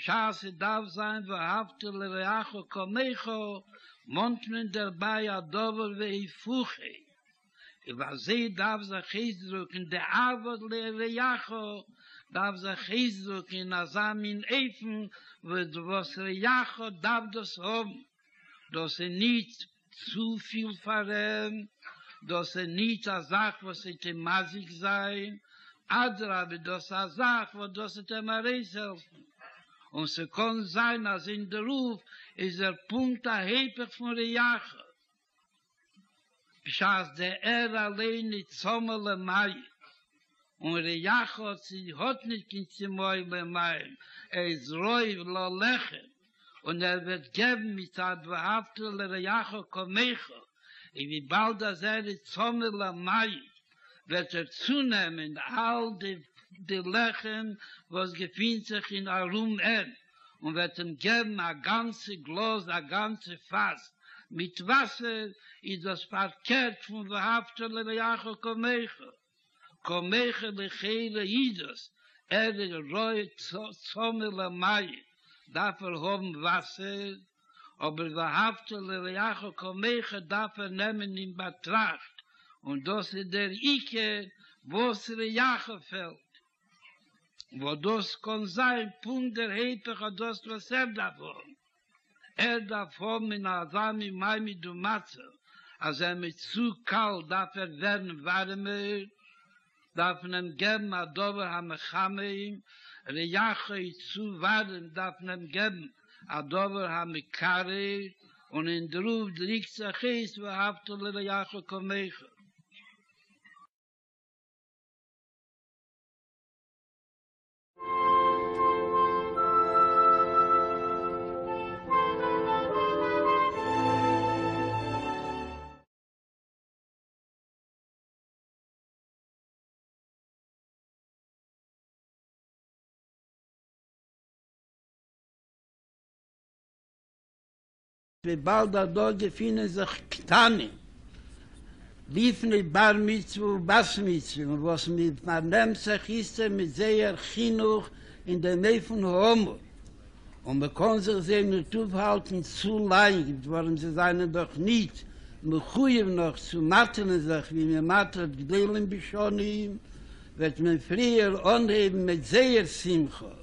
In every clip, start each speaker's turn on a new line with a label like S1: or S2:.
S1: Bishas darf sein, verhafte lereacho komecho, montmen dabei adover veifuche. Ibazei darf sich hiezdrucken, der Avod lereacho, darf sich hiezdrucken, azam in Eifen, was reacho darf das haben, dass nicht zu viel verren, dass nicht a Sach, was maßig sein, adrabe, dass a Sach, wo das mareis helfen. Und sie kann sein, als in der Ruf ist Punkt erheblich von der Jache. Bisчас der allein nicht sommerle Mai. Und der Jache hat nicht in Zimoyle Mai. Ist roi lo lechen. Und wird geben mit der Behaftung der Jache Komecho. Und wie bald das nicht sommerle Mai, wird zunehmen all die Lechen, was gefindt sich in Arum und wird ihm geben a ganze Glas, a ganze Fass. Mit Wasser ist das verkehrt von Verhaftung Lereacho Komecho. Komecho lechele Idos, roi Zomele Mai, dafür haben Wasser, aber Verhaftung Lereacho Komecho darf nehmen in Betracht. Und das ist der Ike, wo es Reache fällt. Wo das kann sein, Punkt der Hepecha, das was davon. Darf haben in Asami, Maimi, Dumatze, als mit zu kalt darf werden warmer, darf nem geben, adover hamechameim, Reache zu warm, darf nem geben, adover hamekare, und in der Ruf liegt sich es, wo hafte Reache Komecho. ובald da gefinnen sich Ktani. Liefne Bar Mitzvah und Bas Mitzvah, was mit Marnem sich ist, mit sehr Chinuch in der Nähe von Homo. Und man kann sich sehen, nicht aufhalten zu lang, warum sie seien doch nicht, Mechuyev noch zu matteln sich, wie wir mattelt, Gdelen Bishonim, wird man früher anheben mit sehr Simcha.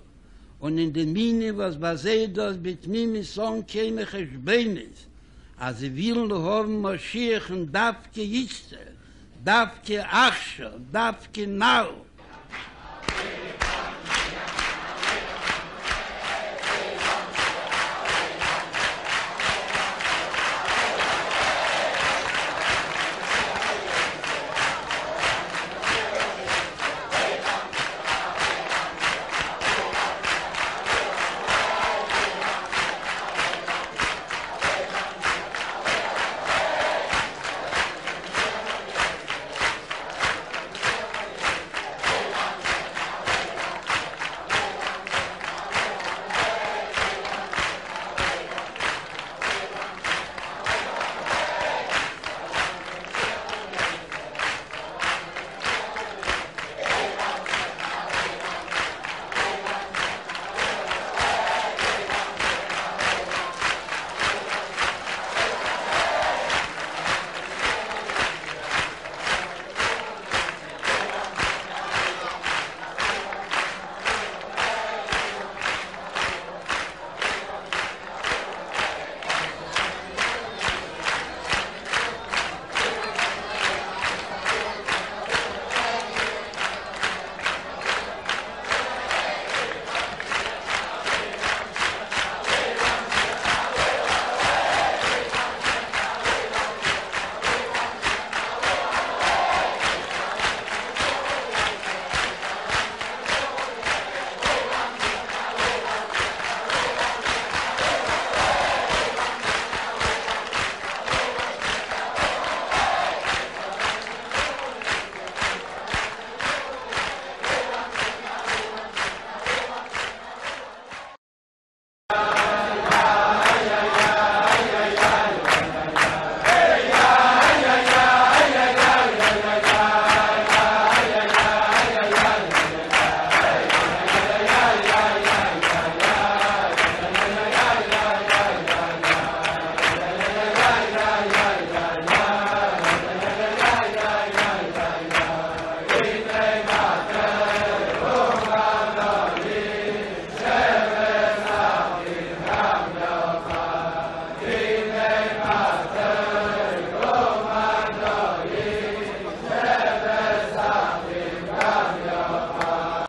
S1: Und in den Minen, was bei Seidos, mit Mimi Song käme Cheshbenes, also willen haben Moschiach und Davke Yitzer, Davke Achsha, Davke Nau.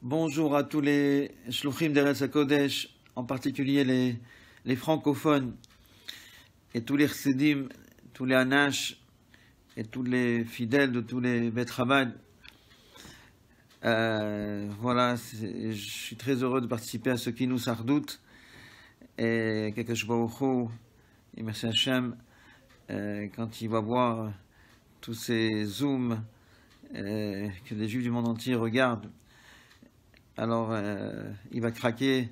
S2: Bonjour à tous les shluchim d'Eretz HaKodesh, en particulier les francophones, et tous les chassidim, tous les anash, et tous les fidèles de tous les Bet Chabad. Voilà, je suis très heureux de participer à ce Kinous Ardout, et Kadosh Baruch Hu, et merci Hashem, quand il va voir tous ces zooms que les Juifs du monde entier regardent, alors il va craquer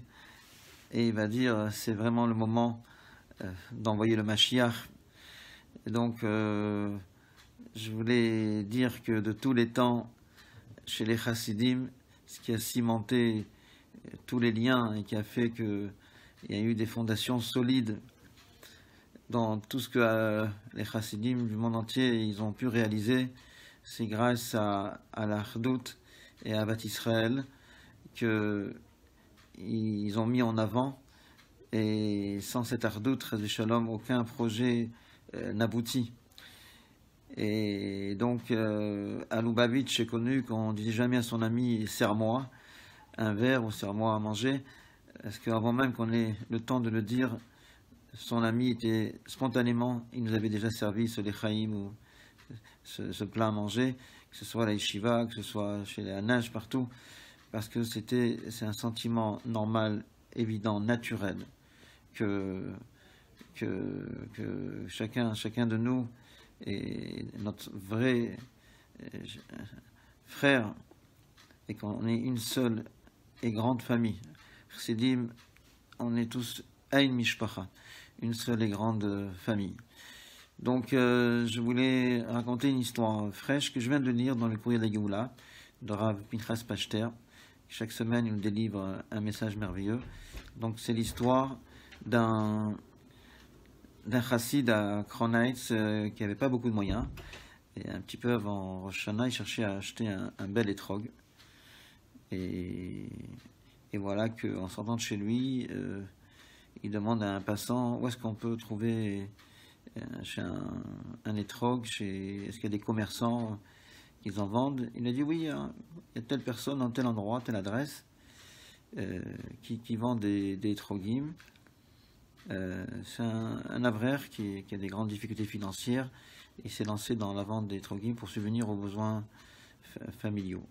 S2: et il va dire c'est vraiment le moment d'envoyer le Mashiach. Et donc je voulais dire que de tous les temps chez les Chassidim, ce qui a cimenté tous les liens et qui a fait qu'il y a eu des fondations solides dans tout ce que les Chassidim du monde entier ils ont pu réaliser, c'est grâce à l'Achdout et à Bat Israël qu'ils ont mis en avant, et sans cette Ardout, Chas Shalom, aucun projet n'aboutit. Et donc, à Lubavitch, j'ai connu qu'on disait jamais à son ami « serre-moi un verre » ou « serre-moi à manger », parce qu'avant même qu'on ait le temps de le dire, son ami était spontanément, il nous avait déjà servi ce lechaïm ou ce plat à manger, que ce soit à la yeshiva, que ce soit chez les anash, partout, parce que c'est un sentiment normal, évident, naturel, que chacun de nous est notre vrai frère, et qu'on est une seule et grande famille. Chassidim, on est tous Ein Mishpacha. une seule et grande famille. Donc, je voulais raconter une histoire fraîche que je viens de lire dans le courrier de la Géoula, de Rav Pinchas Pachter. Chaque semaine, il nous délivre un message merveilleux. Donc, c'est l'histoire d'un chassid à Kronheitz qui n'avait pas beaucoup de moyens. Et un petit peu avant Rosh Hashanah, il cherchait à acheter un bel étrog. Et voilà qu'en sortant de chez lui, il demande à un passant où est-ce qu'on peut trouver chez un étrog, est-ce qu'il y a des commerçants qui en vendent. Il a dit oui, il y a telle personne dans tel endroit, telle adresse, qui vend des étrogim. C'est un avraire qui a des grandes difficultés financières et s'est lancé dans la vente des étrogim pour subvenir aux besoins familiaux.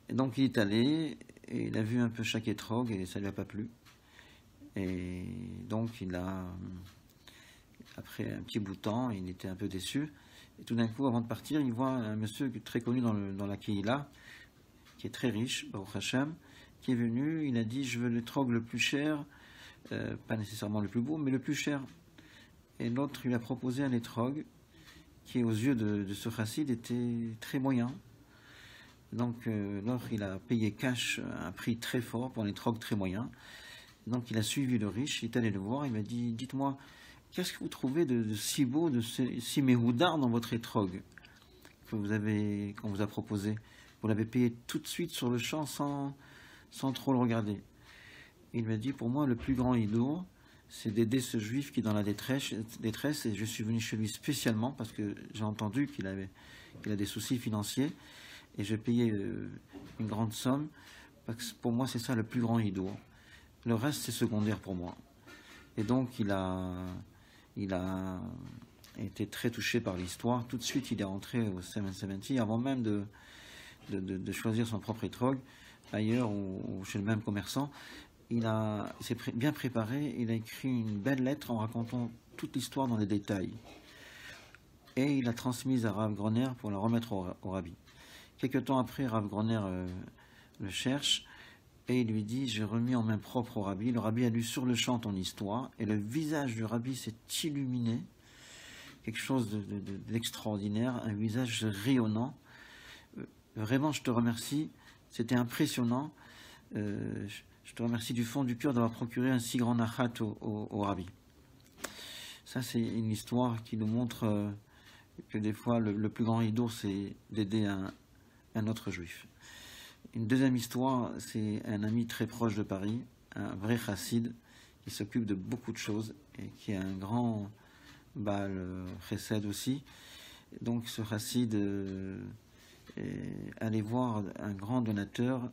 S2: Et donc il est allé et il a vu un peu chaque étrog et ça ne lui a pas plu. Et donc après un petit bout de temps, il était un peu déçu. Et tout d'un coup, avant de partir, il voit un monsieur très connu dans la Kehila, qui est très riche, Baruch Hashem, qui est venu. Il a dit, je veux l'étrog le plus cher, pas nécessairement le plus beau, mais le plus cher. Et l'autre, il a proposé un étrog qui, aux yeux de ce chassid, était très moyen. Donc, l'autre, il a payé cash un prix très fort pour un étrog très moyen. Donc, il a suivi le riche, il est allé le voir, il m'a dit, dites-moi, qu'est-ce que vous trouvez de si beau, de si méhoudard dans votre étrog qu'on vous a proposé? Vous l'avez payé tout de suite sur le champ sans trop le regarder. Il m'a dit, pour moi, le plus grand idour, c'est d'aider ce juif qui est dans la détresse, et je suis venu chez lui spécialement parce que j'ai entendu qu'il a des soucis financiers, et j'ai payé une grande somme, parce que pour moi, c'est ça le plus grand idour. Le reste, c'est secondaire pour moi. Et donc, il a été très touché par l'histoire. Tout de suite, il est rentré au 770, avant même de choisir son propre étrog, ailleurs ou chez le même commerçant. Il s'est bien préparé, il a écrit une belle lettre en racontant toute l'histoire dans les détails. Et il l'a transmise à Rav Groner pour la remettre au rabbi. Quelque temps après, Rav Groner le cherche, et il lui dit, j'ai remis en main propre au rabbi. Le rabbi a lu sur le champ ton histoire, et le visage du rabbi s'est illuminé, quelque chose d'extraordinaire, un visage rayonnant. Vraiment, je te remercie, c'était impressionnant. Je te remercie du fond du cœur d'avoir procuré un si grand nachat au rabbi. Ça, c'est une histoire qui nous montre que des fois, le plus grand idour, c'est d'aider un autre juif. Une deuxième histoire, c'est un ami très proche de Paris, un vrai chassid, qui s'occupe de beaucoup de choses et qui est un grand Baal chesed aussi. Donc ce chassid allait voir un grand donateur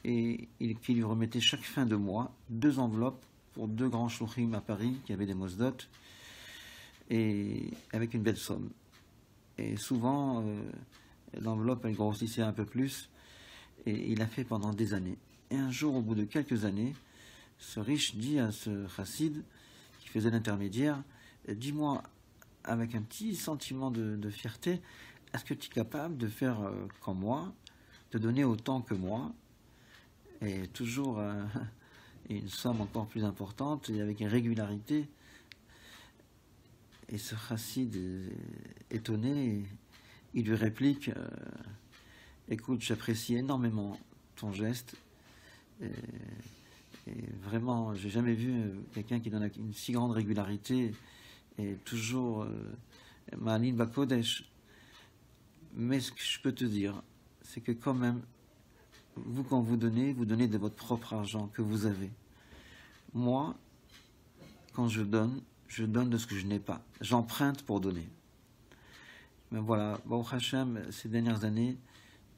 S2: et qui lui remettait chaque fin de mois 2 enveloppes pour 2 grands shluchim à Paris qui avaient des mosdot et avec une belle somme. Et souvent, l'enveloppe elle grossissait un peu plus et il a fait pendant des années. Et un jour, au bout de quelques années, ce riche dit à ce chassid qui faisait l'intermédiaire, dis-moi, avec un petit sentiment de fierté, est-ce que tu es capable de faire comme moi, de donner autant que moi, et toujours une somme encore plus importante, et avec une régularité? Et ce chassid, étonné, il lui réplique, écoute, j'apprécie énormément ton geste, et vraiment, j'ai jamais vu quelqu'un qui donne une si grande régularité, et toujours Ma'alin Bakodesh. Mais ce que je peux te dire, c'est que quand même, vous, quand vous donnez de votre propre argent que vous avez. Moi, quand je donne de ce que je n'ai pas. J'emprunte pour donner. Mais voilà, Baruch Hashem, ces dernières années,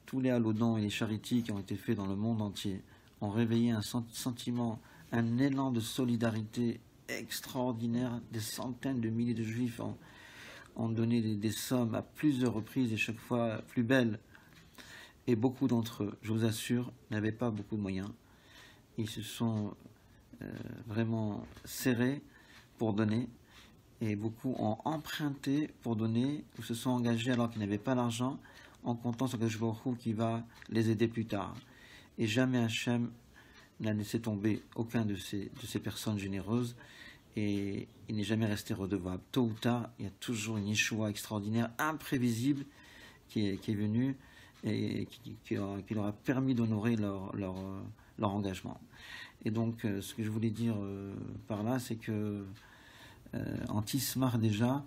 S2: tous les halodons et les charities qui ont été faits dans le monde entier ont réveillé un sentiment, un élan de solidarité extraordinaire. Des centaines de milliers de juifs ont donné des sommes à plusieurs reprises et chaque fois plus belles. Et beaucoup d'entre eux, je vous assure, n'avaient pas beaucoup de moyens. Ils se sont vraiment serrés pour donner et beaucoup ont emprunté pour donner ou se sont engagés alors qu'ils n'avaient pas l'argent en comptant sur Akadosh Baruch Hu qui va les aider plus tard. Et jamais Hachem n'a laissé tomber aucun de ces personnes généreuses et il n'est jamais resté redevable. Tôt ou tard, il y a toujours une Yeshua extraordinaire, imprévisible, qui est venue et qui leur a permis d'honorer leur engagement. Et donc, ce que je voulais dire par là, c'est que en Tismar déjà,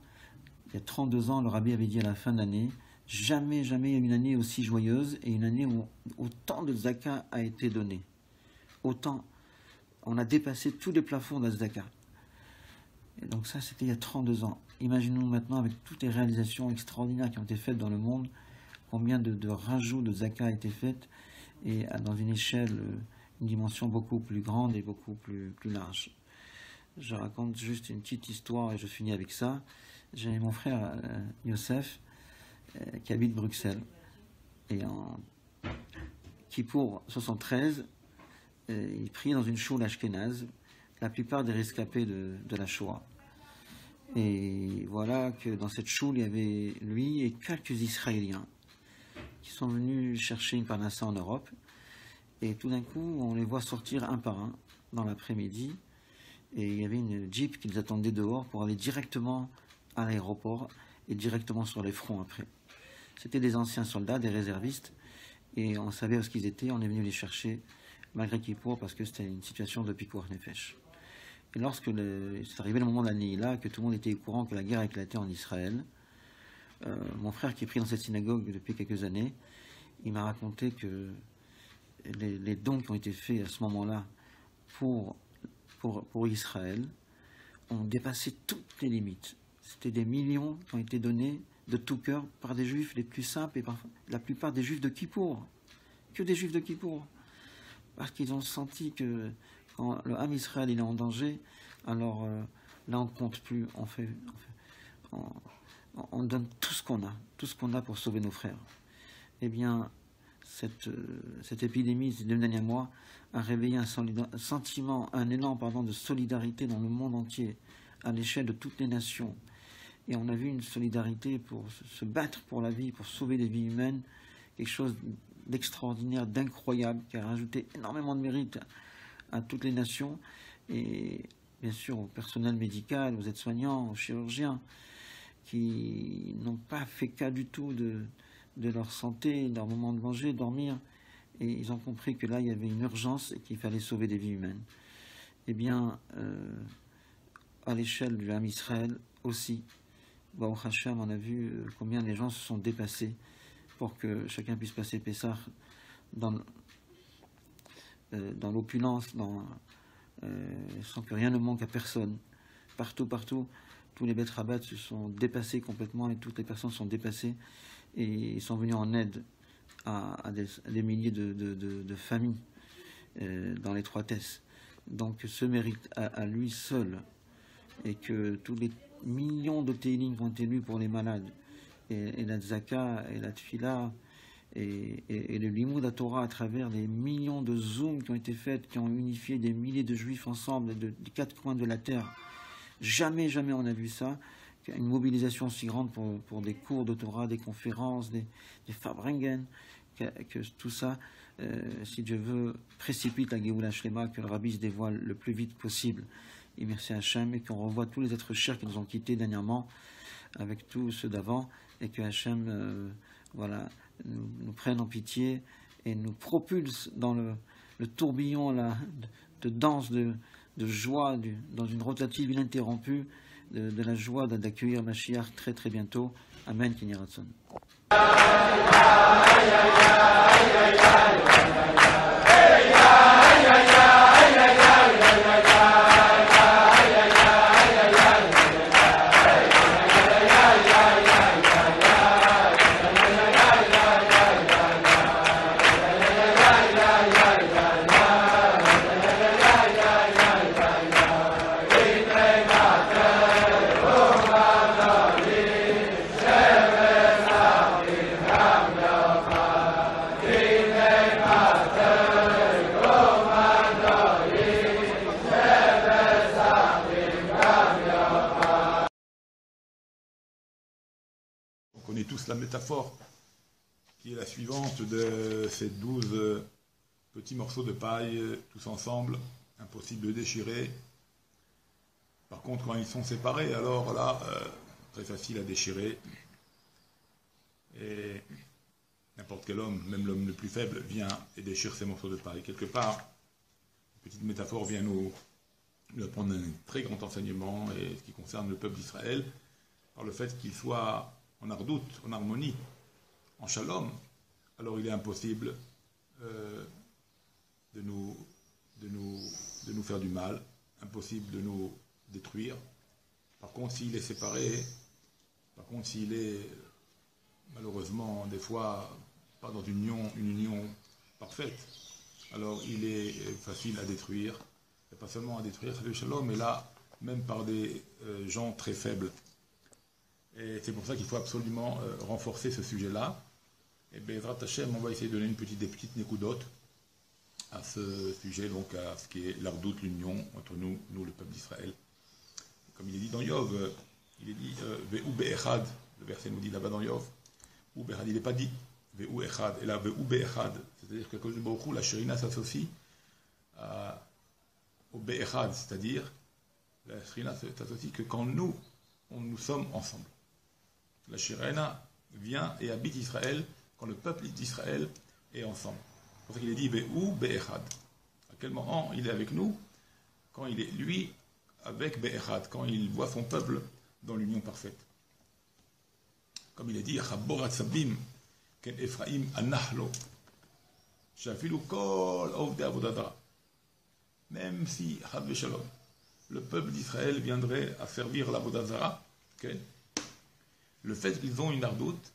S2: il y a 32 ans, le rabbi avait dit à la fin de l'année, jamais il y a une année aussi joyeuse et une année où autant de zaka a été donné. Autant, on a dépassé tous les plafonds de la zaka. Et donc ça, c'était il y a 32 ans. Imaginons maintenant, avec toutes les réalisations extraordinaires qui ont été faites dans le monde, combien de rajouts de zaka a été fait, et dans une échelle, une dimension beaucoup plus grande et beaucoup plus large. Je raconte juste une petite histoire et je finis avec ça. J'ai mon frère Youssef qui habite Bruxelles. Et en Kippour 73, il prie dans une choule ashkénaze, la plupart des rescapés de la Shoah. Et voilà que dans cette choule, il y avait lui et quelques Israéliens qui sont venus chercher une parnassa en Europe. Et tout d'un coup, on les voit sortir un par un dans l'après-midi. Et il y avait une Jeep qui les attendait dehors pour aller directement à l'aéroport et directement sur les fronts après. C'était des anciens soldats, des réservistes, et on savait où ils étaient, on est venu les chercher, malgré Kippour, parce que c'était une situation de Pikuach Nefesh. Et lorsque c'est arrivé le moment de la Neila, que tout le monde était au courant que la guerre éclatait en Israël, mon frère qui est pris dans cette synagogue depuis quelques années, il m'a raconté que les dons qui ont été faits à ce moment-là pour Israël ont dépassé toutes les limites. C'était des millions qui ont été donnés de tout cœur par des juifs les plus simples et par la plupart des juifs de Kippour. Que des juifs de Kippour. Parce qu'ils ont senti que quand le Ham Israël il est en danger, alors là on ne compte plus, on donne tout ce qu'on a pour sauver nos frères. Eh bien, cette épidémie ces 2 derniers mois a réveillé un élan de solidarité dans le monde entier, à l'échelle de toutes les nations. Et on a vu une solidarité pour se battre pour la vie, pour sauver des vies humaines, quelque chose d'extraordinaire, d'incroyable, qui a rajouté énormément de mérite à toutes les nations, et bien sûr au personnel médical, aux aides-soignants, aux chirurgiens, qui n'ont pas fait cas du tout de leur santé, de leur moment de manger, dormir, et ils ont compris que là il y avait une urgence et qu'il fallait sauver des vies humaines. Eh bien, à l'échelle du Ham Israël aussi, Baruch Hashem, on a vu combien les gens se sont dépassés pour que chacun puisse passer Pessah dans l'opulence, sans que rien ne manque à personne. Partout, tous les Beth Rabat se sont dépassés complètement et toutes les personnes sont dépassées et sont venues en aide à des milliers de familles dans l'étroitesse. Donc ce mérite à lui seul, et que tous les millions de Teilim qui ont été lus pour les malades, et la Tzaka, et la Tfila, et le Limoud à Torah à travers les millions de Zooms qui ont été faits, qui ont unifié des milliers de Juifs ensemble des 4 coins de la terre. Jamais on a vu ça, une mobilisation aussi grande pour des cours de Torah, des conférences, des Fabringen, que tout ça, si Dieu veut, précipite la Géoula Shlema, que le Rabbi se dévoile le plus vite possible. Et merci à Hachem, et qu'on revoie tous les êtres chers qui nous ont quittés dernièrement, avec tous ceux d'avant, et que Hachem nous prenne en pitié et nous propulse dans le tourbillon là, de danse, de joie, dans une rotative ininterrompue, de la joie d'accueillir Mashiach très très bientôt. Amen, Kini Ratson.
S3: On connaît tous la métaphore qui est la suivante de ces 12 petits morceaux de paille tous ensemble, impossible de déchirer. Par contre, quand ils sont séparés, alors là, très facile à déchirer. Et n'importe quel homme, même l'homme le plus faible, vient et déchire ces morceaux de paille. Quelque part, une petite métaphore vient nous apprendre un très grand enseignement, et ce qui concerne le peuple d'Israël, par le fait qu'il soit en ardoute, en harmonie, en shalom. Alors il est impossible de nous faire du mal, impossible de nous détruire. Par contre, s'il est séparé, s'il est malheureusement des fois pas dans une union parfaite, alors il est facile à détruire, et pas seulement à détruire le shalom, mais là, même par des gens très faibles. Et c'est pour ça qu'il faut absolument renforcer ce sujet-là. Et Bezrat Hashem, on va essayer de donner des petites nékoudotes à ce sujet, donc à ce qui est l'ardoute, l'union entre nous, le peuple d'Israël. Comme il est dit dans Yov, il est dit Ve'u be'echad, le verset nous dit là-bas dans Yov, ou be'echad, il n'est pas dit Ve'u echad, et là Ve'u be'echad, c'est-à-dire que Kodesh Baruch Hu, la Shérina s'associe au be'echad, c'est-à-dire la Shérina s'associe que quand nous sommes ensemble. La Shérina vient et habite Israël quand le peuple d'Israël est ensemble. C'est pour ça qu'il est dit Ve'u be'echad. À quel moment il est avec nous? Quand il est lui avec be'echad, quand il voit son peuple dans l'union parfaite. Comme il est dit Chaborat Sabim ken Ephraim anahlo shafilu kol ovdei avodah zara. Même si Chad v'Shalom, le peuple d'Israël viendrait à servir l'avodah zara, okay, le fait qu'ils ont une ardoute,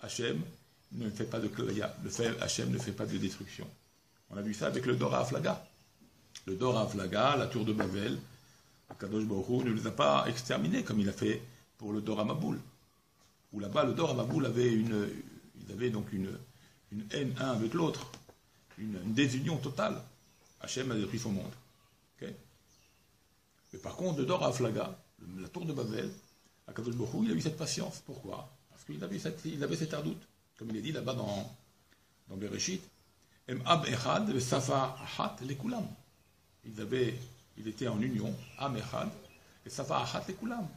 S3: Hachem ne fait pas de klaya, Hachem ne fait pas de destruction. On a vu ça avec le Dor HaAflaga. Le Dor HaAflaga, la tour de Babel, Kadosh Baruch Hu ne les a pas exterminés comme il a fait pour le Dor HaMaboul. Où là-bas, le Dor HaMaboul avait donc une haine un avec l'autre, une désunion totale. Hachem a détruit son monde. Okay, mais par contre, le Dor HaAflaga, la tour de Babel, à Kadosh Baruch Hu, il a eu cette patience. Pourquoi? Parce qu'il avait cette ardoute. Comme il est dit là-bas dans Bereshit, Em Ab Echad ve Safa Achat Lekulam. Il était en union, Am Echad, et Safa Achat Lekulam.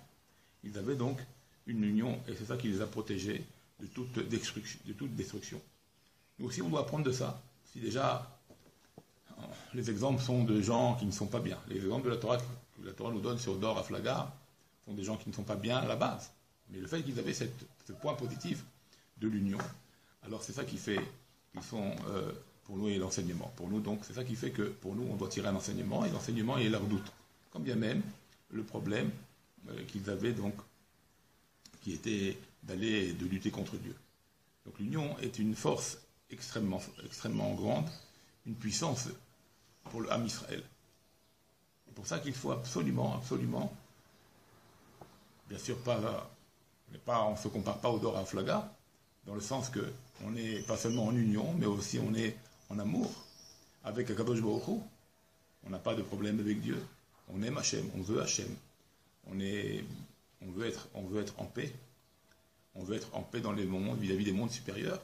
S3: Ils avaient donc une union, et c'est ça qui les a protégés de toute destruction. Nous aussi, on doit apprendre de ça. Si déjà, les exemples sont de gens qui ne sont pas bien. Les exemples de la Torah que la Torah nous donne sur Dor HaAflaga sont des gens qui ne sont pas bien à la base. Mais le fait qu'ils avaient ce point positif de l'union, alors c'est ça qui fait qu'ils sont pour nous et l'enseignement. Pour nous, donc, c'est ça qui fait que pour nous, on doit tirer un enseignement, et l'enseignement est leur doute. Quand bien même le problème qu'ils avaient, donc, qui était de lutter contre Dieu. Donc l'union est une force extrêmement, extrêmement grande, une puissance pour le Ham Israël. C'est pour ça qu'il faut absolument, bien sûr on ne se compare pas au Dor HaAflaga, dans le sens qu'on n'est pas seulement en union, mais aussi on est en amour avec Akadosh Baruch Hu. On n'a pas de problème avec Dieu. On aime Hachem, on veut Hachem. On veut être en paix. On veut être en paix dans les mondes, vis-à-vis des mondes supérieurs.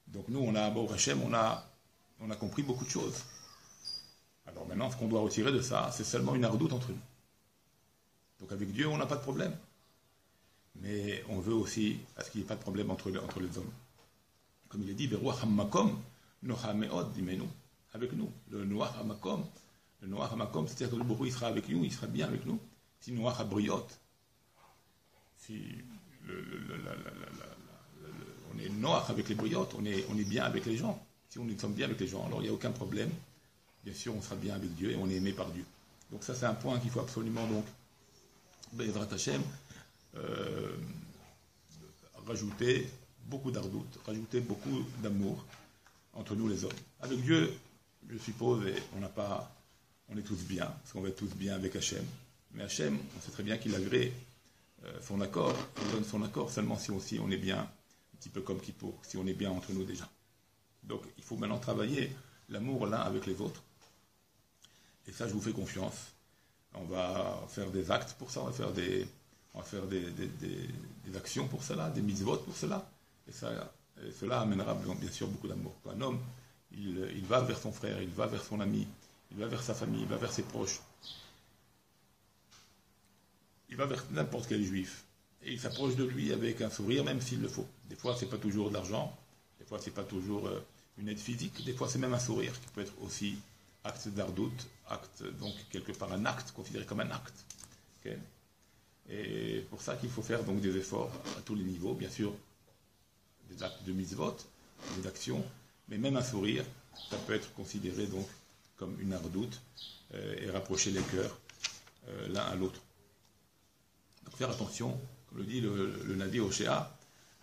S3: Donc nous, on a Baruch Hachem, on a compris beaucoup de choses. Alors maintenant, ce qu'on doit retirer de ça, c'est seulement une ardoute entre nous. Donc avec Dieu, on n'a pas de problème. Mais on veut aussi à ce qu'il n'y ait pas de problème entre les hommes. Comme il est dit, Beruach HaMakom, Nocha Meod, dimenu, avec nous. Le Noach HaMakom, c'est-à-dire que le Baruch Hu, il sera avec nous, il sera bien avec nous. Si Noach HaBriot, si on est Noach avec les briotes, on est bien avec les gens. Si on sommes bien avec les gens, alors il n'y a aucun problème. Bien sûr, on sera bien avec Dieu et on est aimé par Dieu. Donc ça, c'est un point qu'il faut absolument, donc, Bezrat Hashem, rajouter beaucoup d'ardoute, rajouter beaucoup d'amour entre nous les hommes. Avec Dieu, je suppose, on est tous bien, parce qu'on va être tous bien avec Hachem. Mais Hachem, on sait très bien qu'il agrée son accord, il donne son accord seulement si aussi on est bien, un petit peu comme Kippour, si on est bien entre nous déjà. Donc il faut maintenant travailler l'amour l'un avec les autres. Et ça, je vous fais confiance. On va faire des actes pour ça, on va faire des actions pour cela, des mitzvot pour cela. Et cela amènera bien sûr beaucoup d'amour. Un homme, il va vers son frère, il va vers son ami, il va vers sa famille, il va vers ses proches. il va vers n'importe quel juif. Et il s'approche de lui avec un sourire, même s'il le faut. Des fois, ce n'est pas toujours de l'argent, des fois, ce n'est pas toujours une aide physique, des fois, c'est même un sourire qui peut être aussi acte d'ardoute, acte, donc quelque part un acte, considéré comme un acte. Okay. Et pour ça qu'il faut faire donc des efforts à tous les niveaux, bien sûr, des actes de mitzvot, des actions, mais même un sourire, ça peut être considéré donc comme une ardoute et rapprocher les cœurs l'un à l'autre. Donc faire attention, comme le dit le Navi Oshéa,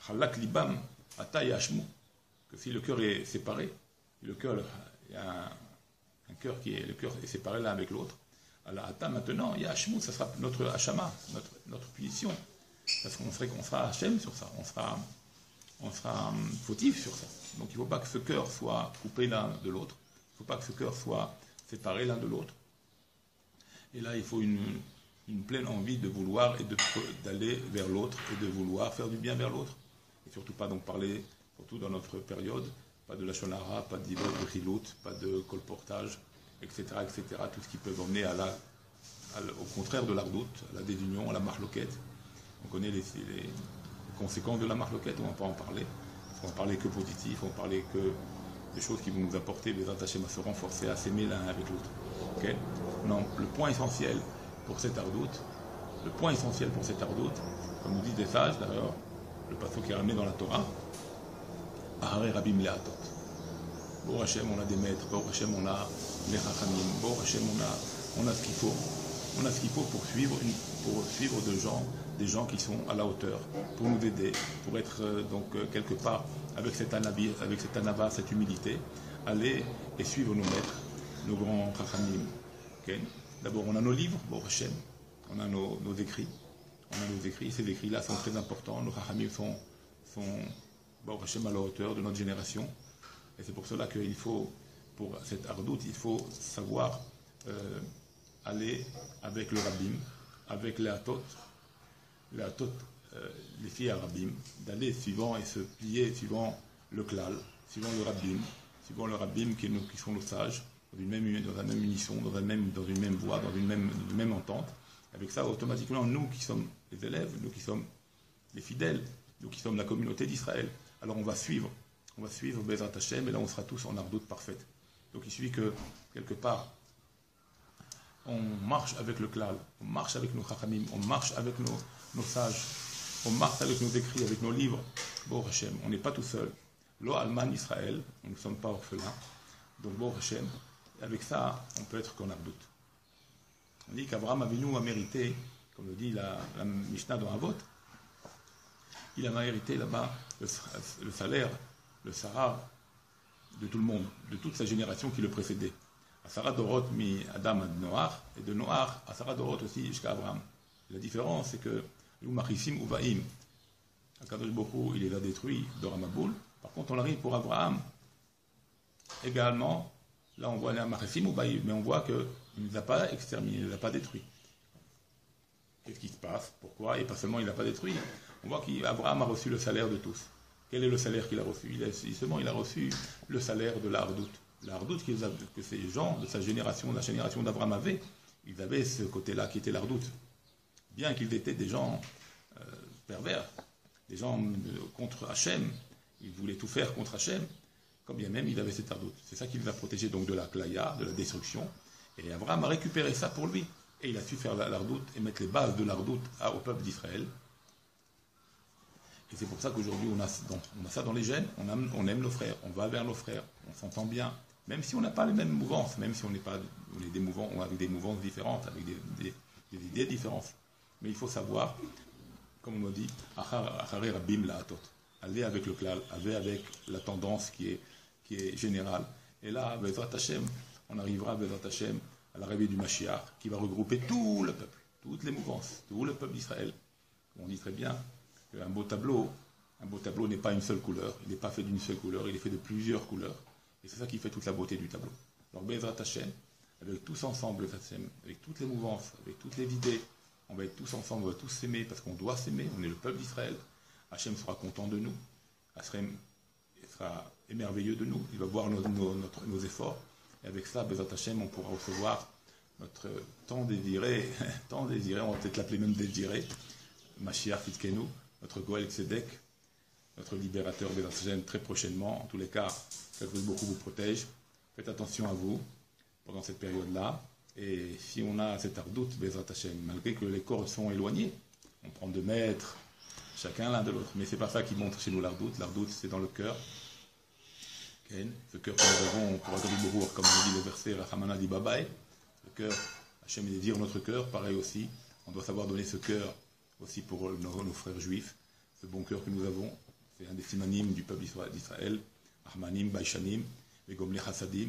S3: Halak libam ata yashmu, que si le cœur est séparé, le cœur, il y a un cœur le cœur est séparé l'un avec l'autre, alors ata maintenant yashmu, ça sera notre hachama, notre punition, parce qu'on sera Hachem sur ça, on sera fautif sur ça. Donc il ne faut pas que ce cœur soit coupé l'un de l'autre, il ne faut pas que ce cœur soit séparé l'un de l'autre. Et là, il faut une pleine envie de vouloir et d'aller vers l'autre et de vouloir faire du bien vers l'autre. Et surtout pas donc parler, surtout dans notre période, pas de la shonara, pas d'ivot, de chilout, pas de colportage, etc., etc. Tout ce qui peut emmener au contraire de l'ardoute, à la désunion, à la marloquette. On connaît les conséquences de la marloquette, on ne va pas en parler. On va parler que positif, on va parler que des choses qui vont nous apporter des attachés à se renforcer, à s'aimer l'un avec l'autre. Okay? Non, le point essentiel pour cette ardoute, comme nous disent les sages, d'ailleurs, le passage qui est ramené dans la Torah, Ahare Rabim Leatot. Bon Hachem, on a des maîtres, bon Hachem, on a les Chachamim, bon Hachem, on a ce qu'il faut. On a ce qu'il faut pour suivre des gens qui sont à la hauteur, pour nous aider, pour être quelque part avec cet anava, cette humilité, aller et suivre nos maîtres, nos grands Chachamim. Okay. D'abord, on a nos livres, bon Hachem, on a nos écrits. Ces écrits-là sont très importants. Nos Chachamim sont bon Hachem à la hauteur de notre génération. Et c'est pour cela qu'il faut, pour cette ardoute, il faut savoir aller avec le rabbim, avec les atot, les filles à rabbim, d'aller suivant et se plier suivant le klal, suivant le rabbim qui sont nos sages, dans la même unisson, dans une même voix, dans une même entente. Avec ça, automatiquement, nous qui sommes les élèves, nous qui sommes les fidèles, nous qui sommes la communauté d'Israël, alors on va suivre Bezrat Hashem, et là on sera tous en ardoute parfaite. Donc il suffit que, quelque part, on marche avec le klal, on marche avec nos chachamim, on marche avec nos sages, on marche avec nos écrits, avec nos livres. Bon Hashem, on n'est pas tout seul. Lo Alman Israël, nous ne sommes pas orphelins. Donc bon Hashem, avec ça, on peut être qu'en ardoute. On dit qu'Abraham Avinu a mérité, comme le dit la Mishnah dans Avot, il a mérité là-bas le salaire, le Sarah de tout le monde, de toute sa génération qui le précédait. À Sarah Dorot mi Adam ad Noach, et de Noach à Sarah Dorot aussi jusqu'à Abraham. La différence, c'est que l'Umachissim Uvaim, Akadosh Bokhu, il les a détruits d'Oramaboul. Par contre, on arrive pour Abraham également. Là, on voit les Umachissim Uvaim, mais on voit qu'il ne les a pas exterminés, il ne les a pas détruits. Qu'est-ce qui se passe? Pourquoi? Et pas seulement il n'a pas détruit. On voit qu'Abraham a reçu le salaire de tous. Quel est le salaire qu'il a reçu? Il a reçu le salaire de la hardoute. La hardoute que ces gens de sa génération, la génération d'Abraham avaient, ils avaient ce côté-là qui était l'hardoute. Bien qu'ils étaient des gens pervers, des gens contre Hachem, ils voulaient tout faire contre Hachem, quand bien même il avait cette hardoute. C'est ça qui les a protégés donc de la klaya, de la destruction. Et Abraham a récupéré ça pour lui. Et il a su faire l'ardoute et mettre les bases de l'ardoute au peuple d'Israël. Et c'est pour ça qu'aujourd'hui, on a ça dans les gènes, on aime nos frères, on va vers nos frères, on s'entend bien, même si on n'a pas les mêmes mouvances, même si on est avec des mouvances différentes, avec des idées différentes. Mais il faut savoir, comme on dit, Acharei Rabim La'atot, aller avec le klal, aller avec la tendance qui est générale. Et là, Bezrat Hashem, on arrivera Bezrat Hashem à l'arrivée du Mashiach, qui va regrouper tout le peuple, toutes les mouvances, tout le peuple d'Israël. On dit très bien qu'un beau tableau n'est pas une seule couleur, il n'est pas fait d'une seule couleur, il est fait de plusieurs couleurs. Et c'est ça qui fait toute la beauté du tableau. Donc Bezrat Hashem, avec tous ensemble, avec toutes les mouvances, avec toutes les idées, on va être tous ensemble, on va tous s'aimer, parce qu'on doit s'aimer, on est le peuple d'Israël. Hachem sera content de nous, Hachem sera émerveilleux de nous, il va voir nos efforts, et avec ça, Bezrat Hashem, on pourra recevoir notre tant désiré, on va peut-être l'appeler même désiré, Mashiach Tzidkenu, notre Goël Tzedek, notre libérateur Bezrat Hashem très prochainement. En tous les cas, que beaucoup vous protège. Faites attention à vous pendant cette période-là. Et si on a cette ardoute, Bezrat Hashem, malgré que les corps sont éloignés, on prend 2 mètres, chacun l'un de l'autre. Mais c'est pas ça qui montre chez nous l'ardoute. L'ardoute, c'est dans le cœur. Ce cœur que nous avons pour Agri comme on dit le verset Rachamana di Babaï. Le cœur, Hachem désire notre cœur, pareil aussi. On doit savoir donner ce cœur aussi pour nos frères juifs. Ce bon cœur que nous avons, c'est un des synonymes du peuple d'Israël. Ahmanim, Baishanim, Begomle Chassadim.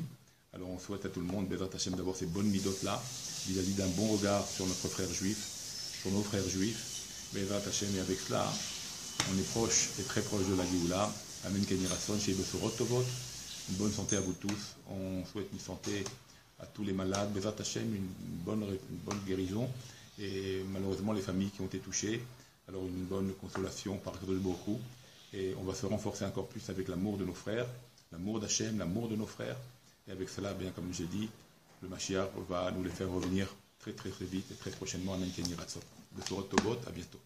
S3: Alors on souhaite à tout le monde, Bezrat Hashem, d'avoir ces bonnes midotes-là, vis-à-vis d'un bon regard sur notre frère juif, sur nos frères juifs. Bezrat Hashem, et avec cela, on est proche et très proche de la Géoula. Amen Keni Rasson, chez Besorot Tovot. Une bonne santé à vous tous. On souhaite une santé à tous les malades. Bezrat Hashem, une bonne guérison. Et malheureusement, les familles qui ont été touchées. Alors une bonne consolation par Kadosh Baruch Hu. Et on va se renforcer encore plus avec l'amour de nos frères, l'amour d'Hachem, l'amour de nos frères. Et avec cela, bien comme j'ai dit, le Mashiach va nous les faire revenir très très très vite et très prochainement. Amen Keni Rasson. Besorot Tovot, à bientôt.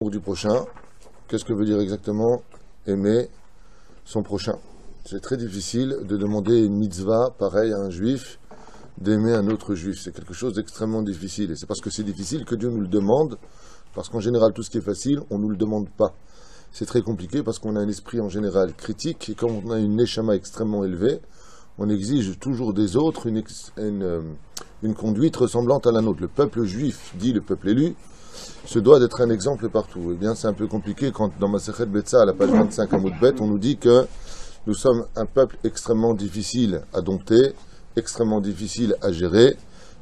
S4: Du prochain, qu'est-ce que veut dire exactement aimer son prochain? C'est très difficile de demander une mitzvah pareille à un juif, d'aimer un autre juif. C'est quelque chose d'extrêmement difficile. Et c'est parce que c'est difficile que Dieu nous le demande, parce qu'en général, tout ce qui est facile, on ne nous le demande pas. C'est très compliqué parce qu'on a un esprit en général critique, et comme on a une neshama extrêmement élevée, on exige toujours des autres une conduite ressemblante à la nôtre. Le peuple juif, dit le peuple élu, se doit d'être un exemple partout. Eh bien, c'est un peu compliqué quand dans Masechet Betsa, à la page 25 à Moudbet, on nous dit que nous sommes un peuple extrêmement difficile à dompter, extrêmement difficile à gérer,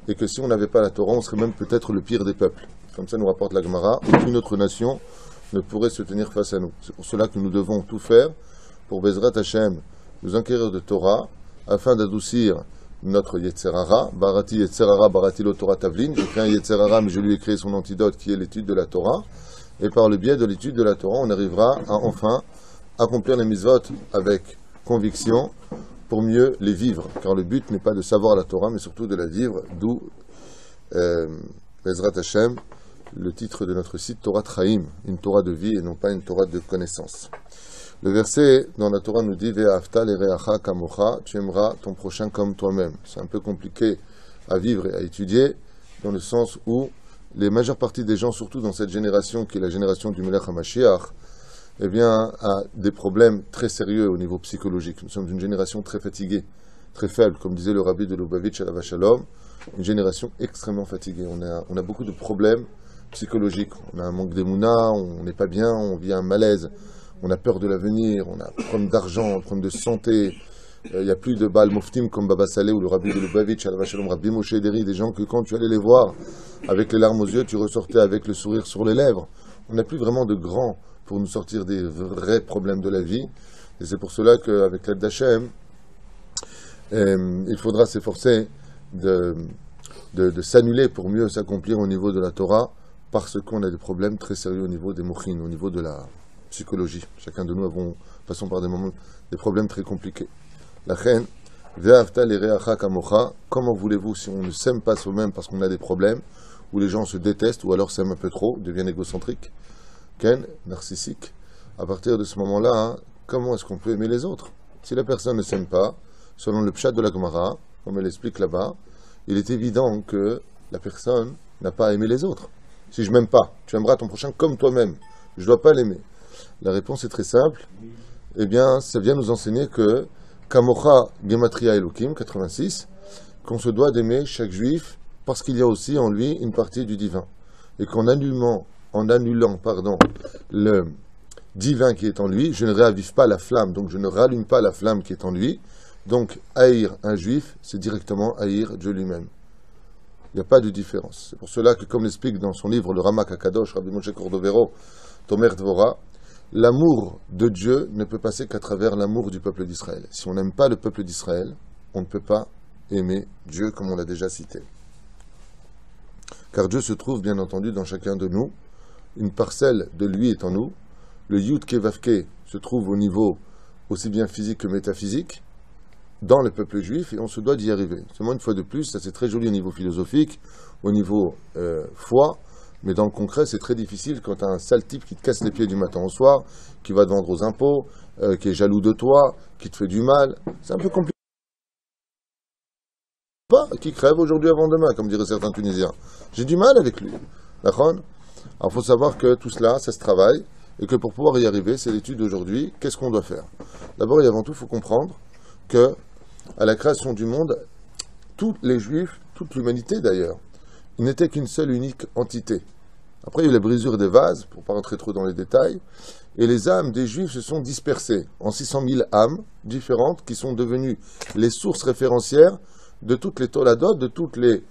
S4: et que si on n'avait pas la Torah, on serait même peut-être le pire des peuples. Comme ça nous rapporte la Gemara, aucune autre nation ne pourrait se tenir face à nous. C'est pour cela que nous devons tout faire pour Bezrat Hashem, nous enquérir de Torah, afin d'adoucir notre Yetzerara, Barati Yetzerara, Barati lo Torah Tavlin. J'ai créé un Yetzerara, mais je lui ai créé son antidote qui est l'étude de la Torah. Et par le biais de l'étude de la Torah, on arrivera à enfin accomplir les mitzvot avec conviction pour mieux les vivre. Car le but n'est pas de savoir la Torah, mais surtout de la vivre. D'où Bezrat Hashem, le titre de notre site Torah Traim, une Torah de vie et non pas une Torah de connaissance. Le verset dans la Torah nous dit Ve'afta l'ereacha kamocha, tu aimeras ton prochain comme toi-même. C'est un peu compliqué à vivre et à étudier, dans le sens où les majeures parties des gens, surtout dans cette génération qui est la génération du Melech HaMashiach, eh bien, a des problèmes très sérieux au niveau psychologique. Nous sommes une génération très fatiguée, très faible, comme disait le rabbi de Lubavitch Alav Shalom, une génération extrêmement fatiguée. On a beaucoup de problèmes psychologiques. On a un manque d'émouna, on n'est pas bien, on vit un malaise. On a peur de l'avenir, on a un problème d'argent, un problème de santé. Il n'y a plus de Baal Moftim comme Baba Saleh ou le Rabbi de Lubavitch, Alav Shalom, Rabbi Moshe Deri, des gens que quand tu allais les voir avec les larmes aux yeux, tu ressortais avec le sourire sur les lèvres. On n'a plus vraiment de grands pour nous sortir des vrais problèmes de la vie. Et c'est pour cela qu'avec l'aide d'Hachem, il faudra s'efforcer de s'annuler pour mieux s'accomplir au niveau de la Torah, parce qu'on a des problèmes très sérieux au niveau des mochin, au niveau de la psychologie. Chacun de nous passons par des problèmes très compliqués. La reine, comment voulez-vous, si on ne s'aime pas soi-même parce qu'on a des problèmes, où les gens se détestent, ou alors s'aiment un peu trop, deviennent égocentriques, narcissiques, à partir de ce moment-là, comment est-ce qu'on peut aimer les autres? Si la personne ne s'aime pas, selon le pshat de la Gemara, comme elle explique là-bas, il est évident que la personne n'a pas à aimer les autres. Si je m'aime pas, tu aimeras ton prochain comme toi-même. Je ne dois pas l'aimer. La réponse est très simple. Eh bien, ça vient nous enseigner que Kamocha Gematria Elokim, 86, qu'on se doit d'aimer chaque juif parce qu'il y a aussi en lui une partie du divin. et qu'en annulant, le divin qui est en lui, je ne réavive pas la flamme, donc je ne rallume pas la flamme qui est en lui. Donc, haïr un juif, c'est directement haïr Dieu lui-même. Il n'y a pas de différence. C'est pour cela que, comme l'explique dans son livre le Ramak HaKadosh, Rabbi Moshe Cordovero, Tomer Dvora, l'amour de Dieu ne peut passer qu'à travers l'amour du peuple d'Israël. Si on n'aime pas le peuple d'Israël, on ne peut pas aimer Dieu comme on l'a déjà cité. Car Dieu se trouve bien entendu dans chacun de nous, une parcelle de lui est en nous, le Yud Kevavke se trouve au niveau aussi bien physique que métaphysique, dans le peuple juif, et on se doit d'y arriver. Seulement une fois de plus, ça c'est très joli au niveau philosophique, au niveau foi, mais dans le concret c'est très difficile quand tu as un sale type qui te casse les pieds du matin au soir, qui va te vendre aux impôts, qui est jaloux de toi, qui te fait du mal. C'est un peu compliqué. Qui crève aujourd'hui avant demain, comme diraient certains Tunisiens. J'ai du mal avec lui. D'accord ? Alors il faut savoir que tout cela, ça se travaille, et que pour pouvoir y arriver, c'est l'étude d'aujourd'hui. Qu'est-ce qu'on doit faire ? D'abord et avant tout, il faut comprendre que à la création du monde, tous les Juifs, toute l'humanité d'ailleurs, ils n'étaient qu'une seule unique entité. Après, il y a eu la brisure des vases, pour ne pas rentrer trop dans les détails, et les âmes des Juifs se sont dispersées en 600 000 âmes différentes qui sont devenues les sources référentielles de toutes les toladot, de toutes les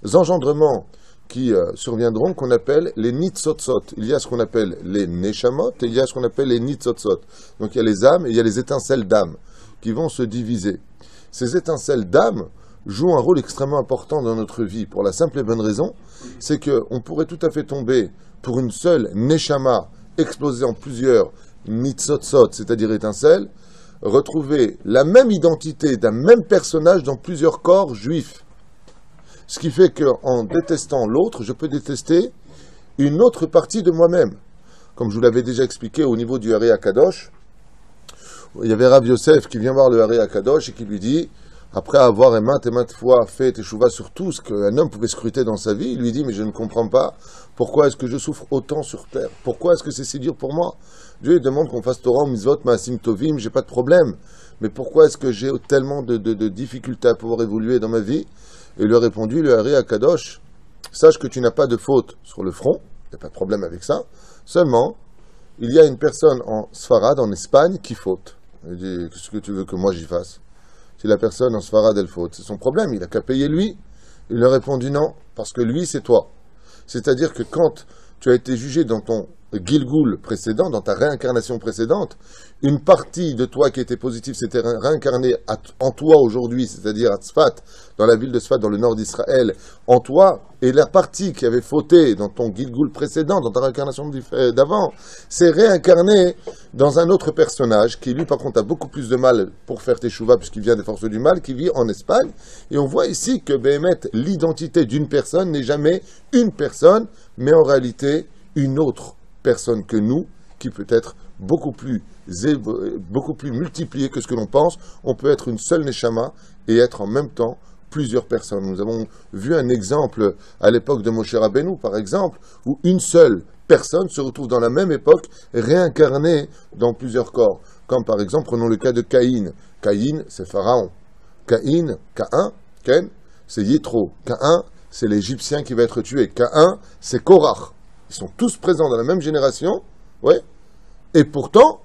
S4: les engendrements qui surviendront, qu'on appelle les nitzotzot. Il y a ce qu'on appelle les neshamot et il y a ce qu'on appelle les nitzotzot. Donc il y a les âmes et il y a les étincelles d'âme qui vont se diviser. Ces étincelles d'âme jouent un rôle extrêmement important dans notre vie pour la simple et bonne raison, c'est qu'on pourrait tout à fait tomber pour une seule neshama explosée en plusieurs nitzotzot, c'est-à-dire étincelles, retrouver la même identité d'un même personnage dans plusieurs corps juifs. Ce qui fait qu'en détestant l'autre, je peux détester une autre partie de moi-même. Comme je vous l'avais déjà expliqué au niveau du Harei HaKadosh, il y avait Rav Yosef qui vient voir le Harei HaKadosh et qui lui dit, après avoir maintes et maintes fois fait teshuva sur tout ce qu'un homme pouvait scruter dans sa vie, il lui dit, mais je ne comprends pas, pourquoi est-ce que je souffre autant sur terre ? Pourquoi est-ce que c'est si dur pour moi ? Dieu lui demande qu'on fasse Torah, Mitzvot, Maasim Tovim, j'ai pas de problème. Mais pourquoi est-ce que j'ai tellement de difficultés à pouvoir évoluer dans ma vie ? Et il lui a répondu, le Harei HaKadosh, sache que tu n'as pas de faute sur le front, il n'y a pas de problème avec ça, seulement, il y a une personne en Sfarad, en Espagne, qui faute. Il dit, qu'est-ce que tu veux que moi j'y fasse ? Si la personne en Sfarad, elle faute, c'est son problème, il n'a qu'à payer lui. Il lui a répondu non, parce que lui, c'est toi. C'est-à-dire que quand tu as été jugé dans ton Gilgul précédent, dans ta réincarnation précédente, une partie de toi qui était positive s'était réincarnée en toi aujourd'hui, c'est-à-dire à Tzfat, dans la ville de Tzfat, dans le nord d'Israël, en toi, et la partie qui avait fauté dans ton Gilgul précédent, dans ta réincarnation d'avant, s'est réincarnée dans un autre personnage, qui lui par contre a beaucoup plus de mal pour faire teshuva, puisqu'il vient des forces du mal, qui vit en Espagne, et on voit ici que Béhémet, l'identité d'une personne n'est jamais une personne, mais en réalité une autre personne que nous, qui peut être beaucoup plus multipliée que ce que l'on pense. On peut être une seule neshama et être en même temps plusieurs personnes. Nous avons vu un exemple à l'époque de Moshe Rabbeinu, par exemple, où une seule personne se retrouve dans la même époque réincarnée dans plusieurs corps. Comme par exemple, prenons le cas de Caïn. Caïn, c'est Pharaon. Caïn, Ken, c'est Yitro. Caïn, c'est l'Égyptien qui va être tué. Caïn, c'est Korach. Ils sont tous présents dans la même génération, ouais, et pourtant,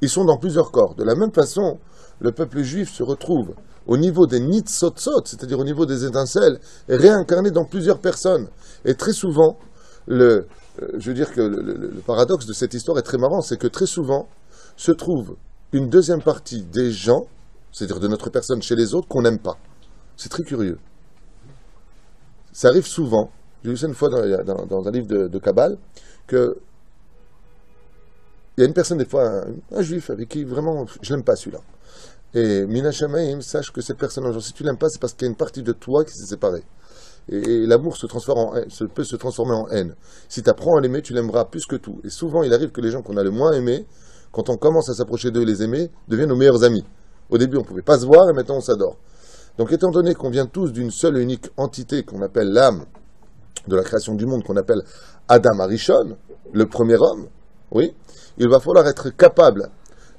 S4: ils sont dans plusieurs corps. De la même façon, le peuple juif se retrouve au niveau des nitzotzot, c'est-à-dire au niveau des étincelles, réincarné dans plusieurs personnes. Et très souvent, je veux dire que le paradoxe de cette histoire est très marrant, c'est que très souvent se trouve une deuxième partie des gens, c'est-à-dire de notre personne chez les autres, qu'on n'aime pas. C'est très curieux. Ça arrive souvent. J'ai vu ça une fois dans un livre de Kabbale, que il y a une personne, des fois, un juif, avec qui vraiment, je l'aime pas celui-là. Et Mina Shamaim, sache que cette personne, si tu l'aimes pas, c'est parce qu'il y a une partie de toi qui s'est séparée. Et l'amour peut se transformer en haine. Si tu apprends à l'aimer, tu l'aimeras plus que tout. Et souvent, il arrive que les gens qu'on a le moins aimés, quand on commence à s'approcher d'eux et les aimer, deviennent nos meilleurs amis. Au début, on ne pouvait pas se voir, et maintenant, on s'adore. Donc, étant donné qu'on vient tous d'une seule et unique entité qu'on appelle l'âme de la création du monde, qu'on appelle Adam Arishon, le premier homme, oui, il va falloir être capable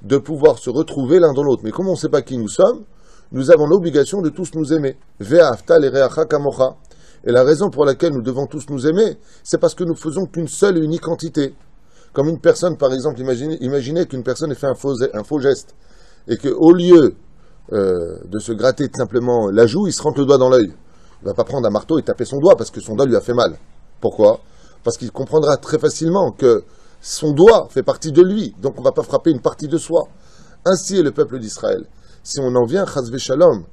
S4: de pouvoir se retrouver l'un dans l'autre. Mais comme on ne sait pas qui nous sommes, nous avons l'obligation de tous nous aimer. Ve'afta l'ereacha kamocha. Et la raison pour laquelle nous devons tous nous aimer, c'est parce que nous faisons qu'une seule et unique entité. Comme une personne, par exemple, imaginez qu'une personne ait fait un faux geste, et qu'au lieu de se gratter simplement la joue, il se rentre le doigt dans l'œil. Il ne va pas prendre un marteau et taper son doigt parce que son doigt lui a fait mal. Pourquoi? Parce qu'il comprendra très facilement que son doigt fait partie de lui, donc on ne va pas frapper une partie de soi. Ainsi est le peuple d'Israël. Si on en vient, chas v'shalom,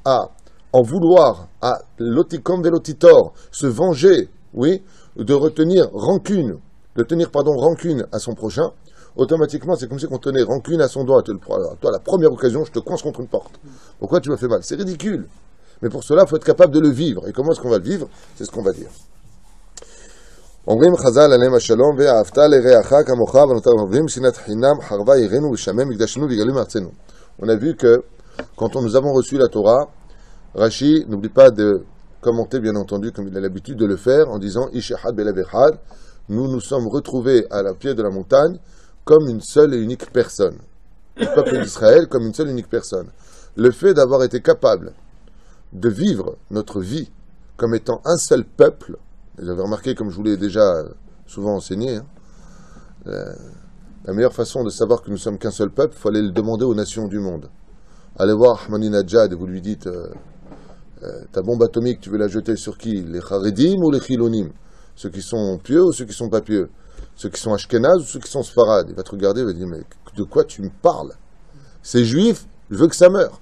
S4: à en vouloir, à lotikom velotitor, se venger, oui, de retenir rancune, rancune à son prochain, automatiquement, c'est comme si on tenait rancune à son doigt. Toi, à la première occasion, je te coince contre une porte. Pourquoi tu m'as fait mal? C'est ridicule. Mais pour cela, il faut être capable de le vivre. Et comment est-ce qu'on va le vivre? C'est ce qu'on va dire. אומרים חז"ל עליהם השלום ואהבת לרעך כמוך ונותר אומרים שנאת חינם חרבה עירנו ושמם מקדשנו ויגאלנו מארצנו. On a vu que quand nous avons reçu la Torah, Rashi n'oublie pas de commenter bien entendu comme il a l'habitude de le faire en disant Ish echad belav echad, nous nous sommes retrouvés à la pied de la montagne comme une seule et unique personne. Le peuple d'Israël comme une seule et unique personne. Le fait d'avoir été capable de vivre notre vie comme étant un seul peuple. Vous avez remarqué, comme je vous l'ai déjà souvent enseigné, la meilleure façon de savoir que nous sommes qu'un seul peuple, il faut aller le demander aux nations du monde. Allez voir Ahmadinejad et vous lui dites ta bombe atomique, tu veux la jeter sur qui? Les Haredim ou les Chilonim? Ceux qui sont pieux ou ceux qui sont pas pieux? Ceux qui sont Ashkenaz ou ceux qui sont Sfarad? Il va te regarder, il va dire mais de quoi tu me parles? Ces juifs, je veux que ça meure.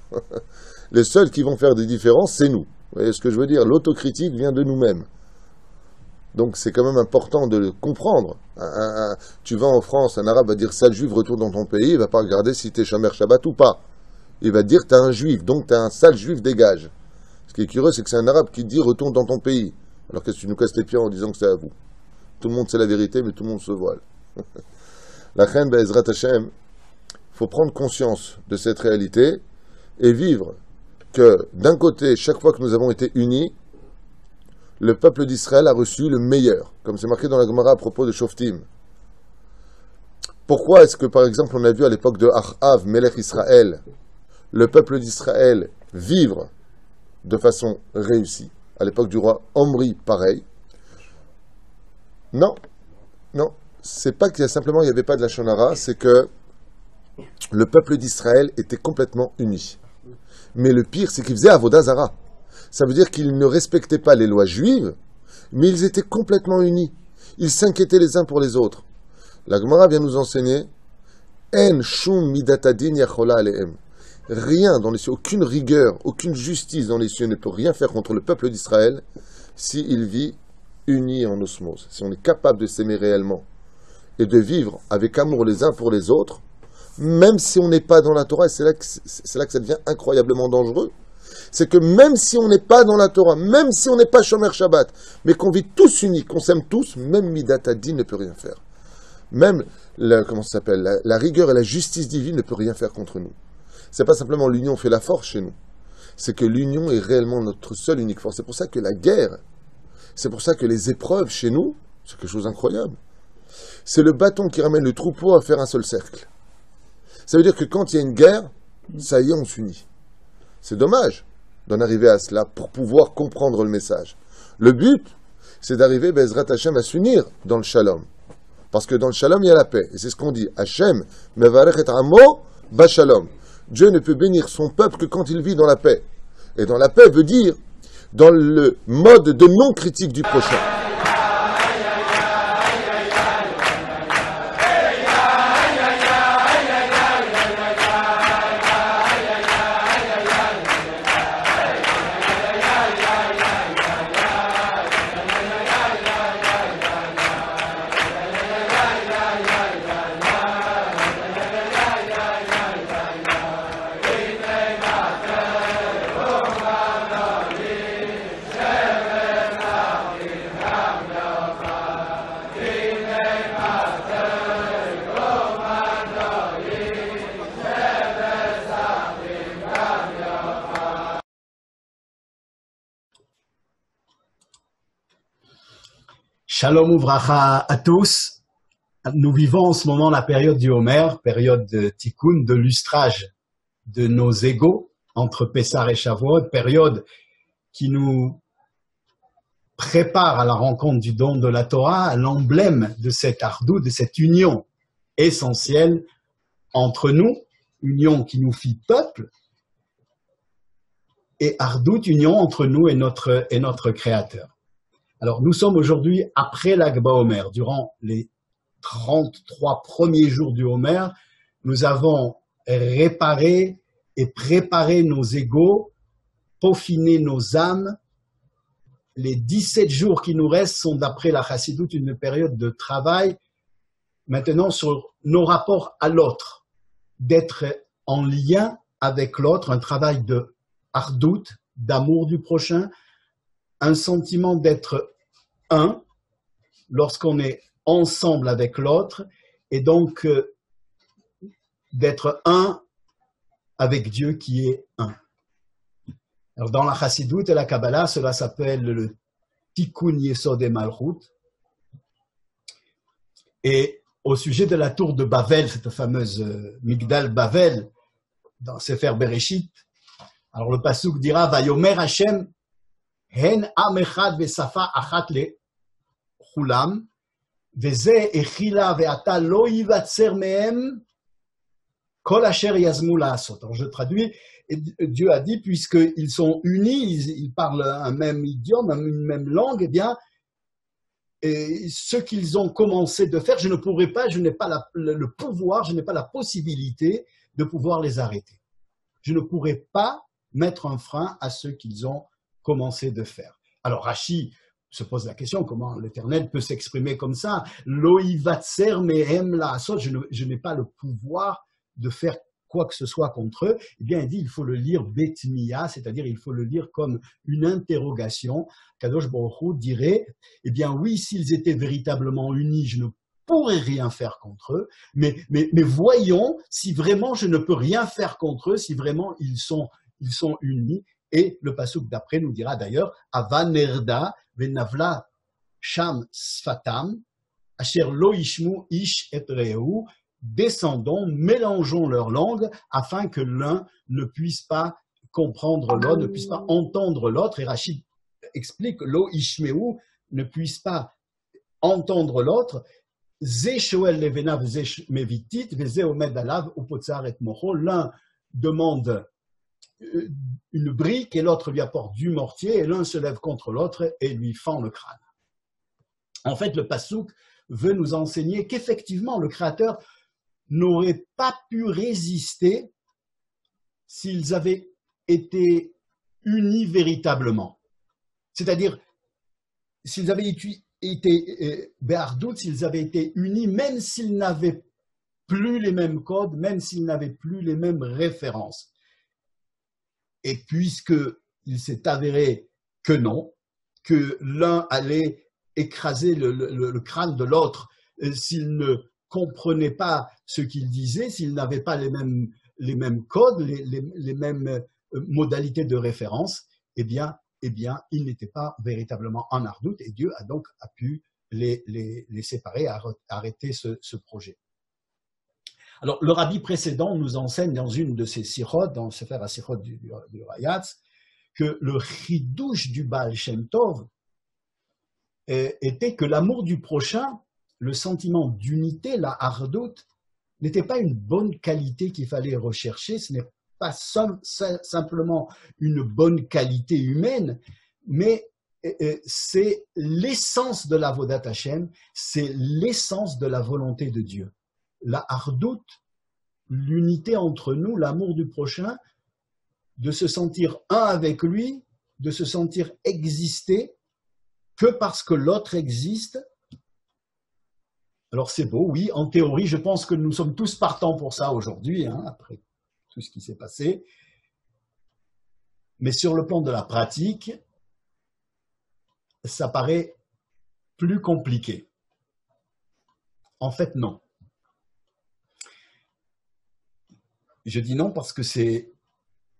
S4: Les seuls qui vont faire des différences, c'est nous. Vous voyez ce que je veux dire? L'autocritique vient de nous-mêmes. Donc c'est quand même important de le comprendre. Tu vas en France, un arabe va dire sale juif, retourne dans ton pays, il va pas regarder si t'es Shomer Shabbat ou pas. Il va dire t'es un juif, donc t'es un sale juif, dégage. Ce qui est curieux, c'est que c'est un arabe qui dit retourne dans ton pays. Alors qu'est-ce que tu nous casses les pieds en disant que c'est à vous? Tout le monde sait la vérité, mais tout le monde se voile. La reine Be'ezrat Hashem, il faut prendre conscience de cette réalité et vivre que d'un côté, chaque fois que nous avons été unis, le peuple d'Israël a reçu le meilleur, comme c'est marqué dans la Gemara à propos de Shoftim. Pourquoi est-ce que, par exemple, on a vu à l'époque de Achav, Melech Israël, le peuple d'Israël vivre de façon réussie? À l'époque du roi Omri, pareil. Non, c'est pas qu'il y a simplement, il n'y avait pas de la Shonara, c'est que le peuple d'Israël était complètement uni. Mais le pire, c'est qu'il faisait Avodah Zara. Ça veut dire qu'ils ne respectaient pas les lois juives, mais ils étaient complètement unis. Ils s'inquiétaient les uns pour les autres. La Gemara vient nous enseigner En shum midatadin yachola alehem. Rien dans les cieux, aucune rigueur, aucune justice dans les cieux ne peut rien faire contre le peuple d'Israël s'il vit uni en osmose. Si on est capable de s'aimer réellement et de vivre avec amour les uns pour les autres, même si on n'est pas dans la Torah, et c'est là que ça devient incroyablement dangereux. C'est que même si on n'est pas dans la Torah, même si on n'est pas Shomer Shabbat, mais qu'on vit tous unis, qu'on s'aime tous, même Midat Hadin ne peut rien faire. Même la rigueur et la justice divine ne peut rien faire contre nous. C'est pas simplement l'union fait la force chez nous. C'est que l'union est réellement notre seule unique force. C'est pour ça que la guerre, c'est pour ça que les épreuves chez nous, c'est quelque chose d'incroyable. C'est le bâton qui ramène le troupeau à faire un seul cercle. Ça veut dire que quand il y a une guerre, ça y est, on s'unit. C'est dommage d'en arriver à cela pour pouvoir comprendre le message. Le but, c'est d'arriver, Be'ezrat Hashem, à s'unir dans le shalom. Parce que dans le shalom, il y a la paix. Et c'est ce qu'on dit. Hashem, mevarech et amo, ba shalom. Dieu ne peut bénir son peuple que quand il vit dans la paix. Et dans la paix veut dire dans le mode de non-critique du prochain.
S5: Shalom uvracha à tous. Nous vivons en ce moment la période du Homer, période de tikkun, de lustrage de nos égos entre Pessah et Shavuot, période qui nous prépare à la rencontre du don de la Torah, l'emblème de cette ardout, de cette union essentielle entre nous, union qui nous fit peuple, et ardout, union entre nous et notre Créateur. Alors, nous sommes aujourd'hui après l'Ag BaOmer. Durant les 33 premiers jours du Homer, nous avons réparé et préparé nos égos, peaufiné nos âmes. Les 17 jours qui nous restent sont, d'après la Chassidoute, une période de travail maintenant sur nos rapports à l'autre, d'être en lien avec l'autre, un travail de ardout, d'amour du prochain, un sentiment d'être un lorsqu'on est ensemble avec l'autre et donc d'être un avec Dieu qui est un. Alors dans la Chassidoute et la Kabbalah, cela s'appelle le Tikkun Yesod Malchut. Et au sujet de la tour de Bavel, cette fameuse Migdal Bavel, dans Sefer Bereshit, alors le pasuk dira Vayomer Hashem hen am echad vesafa achat le chulam veze echila ve'ata lo yivatzer mehem kol asher yazmu la'asot. Alors je traduis, et Dieu a dit, puisqu'ils sont unis, ils parlent un même idiome, une même langue, eh bien, et ce qu'ils ont commencé de faire, je ne pourrai pas, je n'ai pas le pouvoir, je n'ai pas la possibilité de pouvoir les arrêter. Je ne pourrai pas mettre un frein à ce qu'ils ont commencé de faire. Alors Rashi se pose la question, comment l'Éternel peut s'exprimer comme ça? Lo yivatzer mehem la'asot, je n'ai pas le pouvoir de faire quoi que ce soit contre eux. Eh bien, il dit, il faut le lire betmiya, c'est-à-dire il faut le lire comme une interrogation. Kadosh Baruch Hu dirait, eh bien oui, s'ils étaient véritablement unis, je ne pourrais rien faire contre eux, mais voyons si vraiment je ne peux rien faire contre eux, si vraiment ils sont unis. Et le pasuk d'après nous dira d'ailleurs, Ava nerda venavla sham sfatam, asher lo ishmu ish et reu, descendons, mélangeons leurs langues afin que l'un ne puisse pas comprendre l'autre, ne puisse pas entendre l'autre. Et Rachid explique, lo ishmeu, ne puisse pas entendre l'autre. Ze shoel levenav ze mevitit, veze omed alav upotzar et mocho. L'un demande une brique et l'autre lui apporte du mortier et l'un se lève contre l'autre et lui fend le crâne. En fait, le pasuk veut nous enseigner qu'effectivement, le Créateur n'auraient pas pu résister s'ils avaient été unis véritablement. C'est-à-dire, s'ils avaient été be'ardout, s'ils avaient été unis, même s'ils n'avaient plus les mêmes codes, même s'ils n'avaient plus les mêmes références. Et puisqu'il s'est avéré que non, que l'un allait écraser le crâne de l'autre s'il ne comprenait pas ce qu'il disait, s'il n'avait pas les mêmes codes, les mêmes modalités de référence, eh bien, il n'était pas véritablement en ardout et Dieu a donc pu les séparer, arrêter ce projet. Alors, le rabbi précédent nous enseigne dans une de ses sirotes, dans le Sefer HaSirot du Rayatz, que le chidouche du Baal Shem Tov était que l'amour du prochain, le sentiment d'unité, la ardout, n'était pas une bonne qualité qu'il fallait rechercher, ce n'est pas simplement une bonne qualité humaine, mais c'est l'essence de l'avodat Hashem, c'est l'essence de la volonté de Dieu. La ardout, l'unité entre nous, l'amour du prochain, de se sentir un avec lui, de se sentir exister que parce que l'autre existe. Alors c'est beau, oui, en théorie, je pense que nous sommes tous partants pour ça aujourd'hui, après tout ce qui s'est passé. Mais sur le plan de la pratique, ça paraît plus compliqué. En fait, non. Je dis non parce que c'est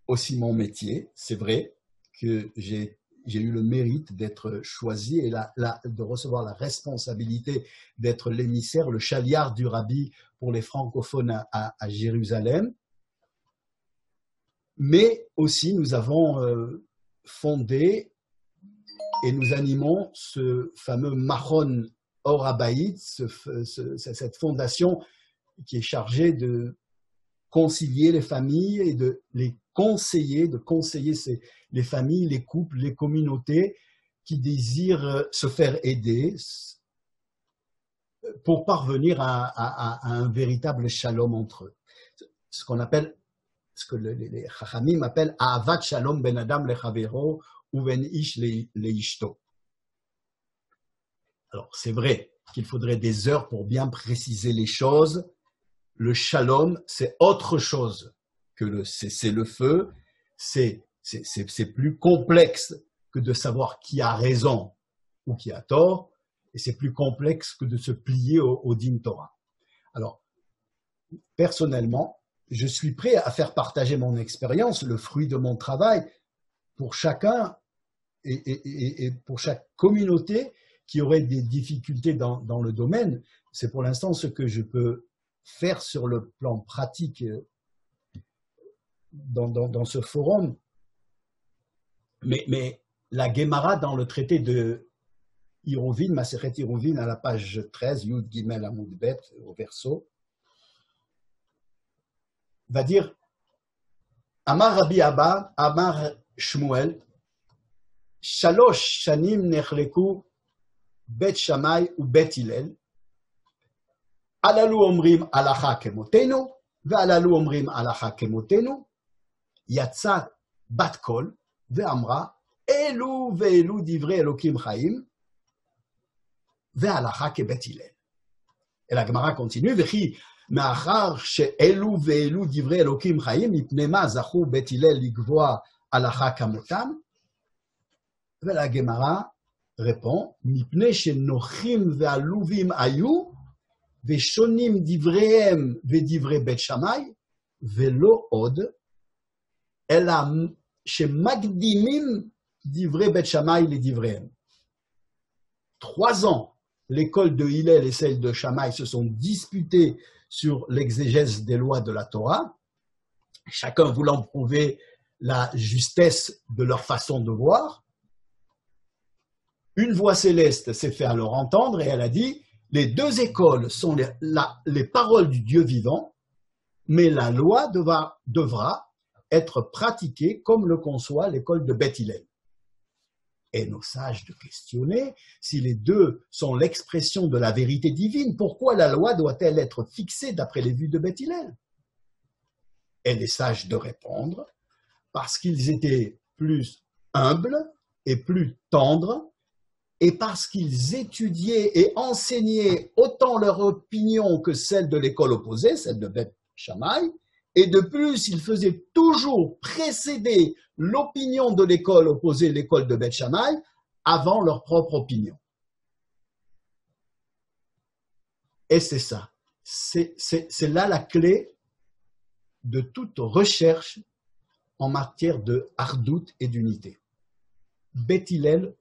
S5: aussi mon métier. C'est vrai que j'ai eu le mérite d'être choisi et de recevoir la responsabilité d'être l'émissaire, le chaliard du rabbi pour les francophones à Jérusalem. Mais aussi, nous avons fondé et nous animons ce fameux Machon Or Habayit, cette fondation qui est chargée de concilier les familles et de les conseiller, les familles, les couples, les communautés qui désirent se faire aider pour parvenir à un véritable shalom entre eux. Ce qu'on appelle, ce que les Chachamim appellent Ahavat Shalom ben Adam lechavero ou ben Ish leishto. Alors, c'est vrai qu'il faudrait des heures pour bien préciser les choses. Le shalom, c'est autre chose que le cessez-le-feu. C'est plus complexe que de savoir qui a raison ou qui a tort. Et c'est plus complexe que de se plier au Din Torah. Alors, personnellement, je suis prêt à faire partager mon expérience, le fruit de mon travail, pour chacun et pour chaque communauté qui aurait des difficultés dans le domaine. C'est pour l'instant ce que je peux faire sur le plan pratique dans ce forum. Mais la Gemara dans le traité de Iruvin, Masechet Iruvin, à la page 13, Yud Gimel Amud Bet, au verso, va dire Amar Rabbi Abba, Amar Shmuel, Shalosh Shanim Nechleku Bet Shammai ou Bet Hillel, Alalu Omrim Alacha Kemotenu, Ve'alalu Omrim Alacha Kemotenu, Yatsa Bat Kol, Ve'amra, Elu Ve'elu Divrei Elokim Chaim, Ve'alacha Kebet Hillel. Et la Gemara continue, Vechi מאחר שאלו ואלו דברי אלוקים חיים, מפני מה זכו בית הלל לקבוע הלכה כמותם? ולגמרא répond, מפני שנוחים ועלובים היו, ושונים דבריהם ודברי בית שמאי, ולא עוד, אלא שמקדימים דברי בית שמאי לדבריהם. 3 ans, l'école de Hillel et celle de Shammai se sont disputées sur l'exégèse des lois de la Torah, chacun voulant prouver la justesse de leur façon de voir. Une voix céleste s'est fait alors entendre et elle a dit « Les 2 écoles sont les paroles du Dieu vivant, mais la loi devra être pratiquée comme le conçoit l'école de Beth Hillel. » Et nos sages de questionner, si les 2 sont l'expression de la vérité divine, pourquoi la loi doit-elle être fixée d'après les vues de Beth Hillel? Et les sages de répondre, parce qu'ils étaient plus humbles et plus tendres, et parce qu'ils étudiaient et enseignaient autant leur opinion que celle de l'école opposée, celle de Beth Shammai, et de plus, ils faisaient toujours précéder l'opinion de l'école opposée, l'école de Beth Shammai, avant leur propre opinion. Et c'est ça. C'est là la clé de toute recherche en matière de hardout et d'unité. Beth Hillel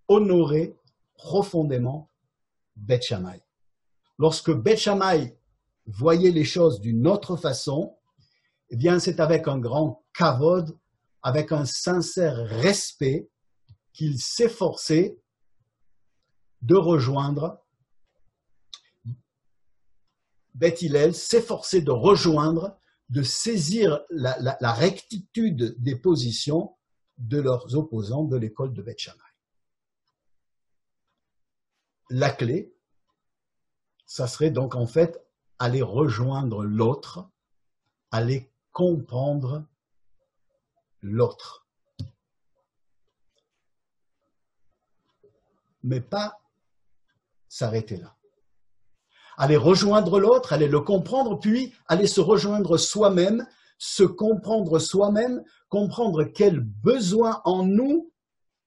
S5: honorait profondément Beth Shammai. Lorsque Beth Shammai voyait les choses d'une autre façon, eh bien, c'est avec un grand kavod, avec un sincère respect qu'il s'efforçait de rejoindre Beth Hillel, s'efforçait de rejoindre, de saisir la rectitude des positions de leurs opposants de l'école de Beth Shammai. La clé, ça serait donc en fait aller rejoindre l'autre, aller comprendre l'autre. Mais pas s'arrêter là. Aller rejoindre l'autre, aller le comprendre, puis aller se rejoindre soi-même, se comprendre soi-même, comprendre quel besoin en nous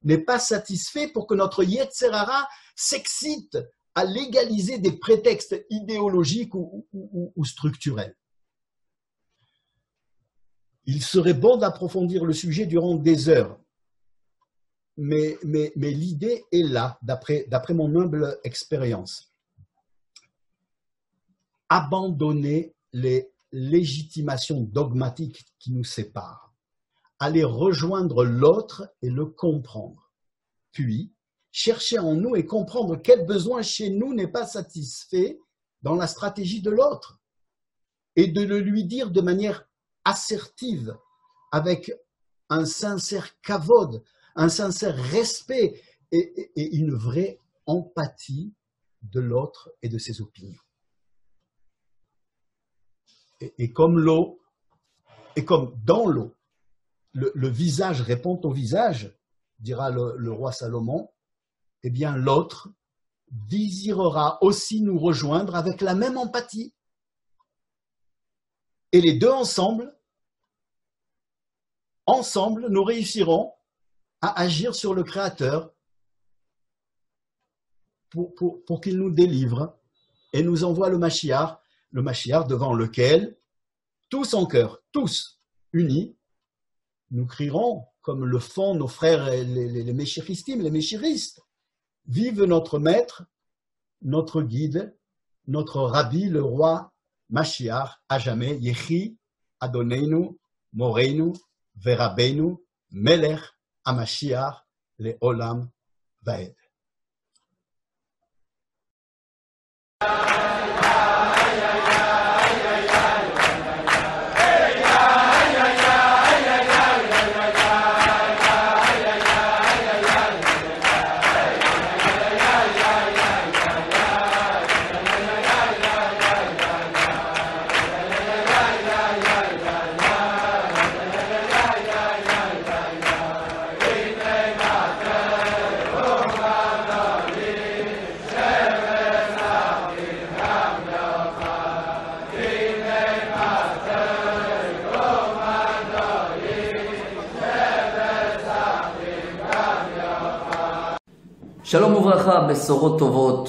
S5: n'est pas satisfait pour que notre Yetzer Hara s'excite à légaliser des prétextes idéologiques ou structurels. Il serait bon d'approfondir le sujet durant des heures, mais l'idée est là, d'après mon humble expérience. Abandonner les légitimations dogmatiques qui nous séparent, aller rejoindre l'autre et le comprendre. puis chercher en nous et comprendre quel besoin chez nous n'est pas satisfait dans la stratégie de l'autre et de le lui dire de manière assertive, avec un sincère kavod, un sincère respect et une vraie empathie de l'autre et de ses opinions. Et comme l'eau, et comme dans l'eau, le visage répond au visage, dira le roi Salomon, eh bien l'autre désirera aussi nous rejoindre avec la même empathie. Et les deux ensemble, nous réussirons à agir sur le Créateur pour qu'il nous délivre et nous envoie le Mashiach devant lequel, tous en cœur, tous unis, nous crierons, comme le font nos frères les Méchiristim, les Méchiristes, vive notre maître, notre guide, notre rabbi, le roi Mashiach, à jamais, Yechi Adoneinu, Moreinu, Verabenu, Melech, Amashiach, le Olam Vaed.
S6: Shalom Uvracha, Besorot Tovot.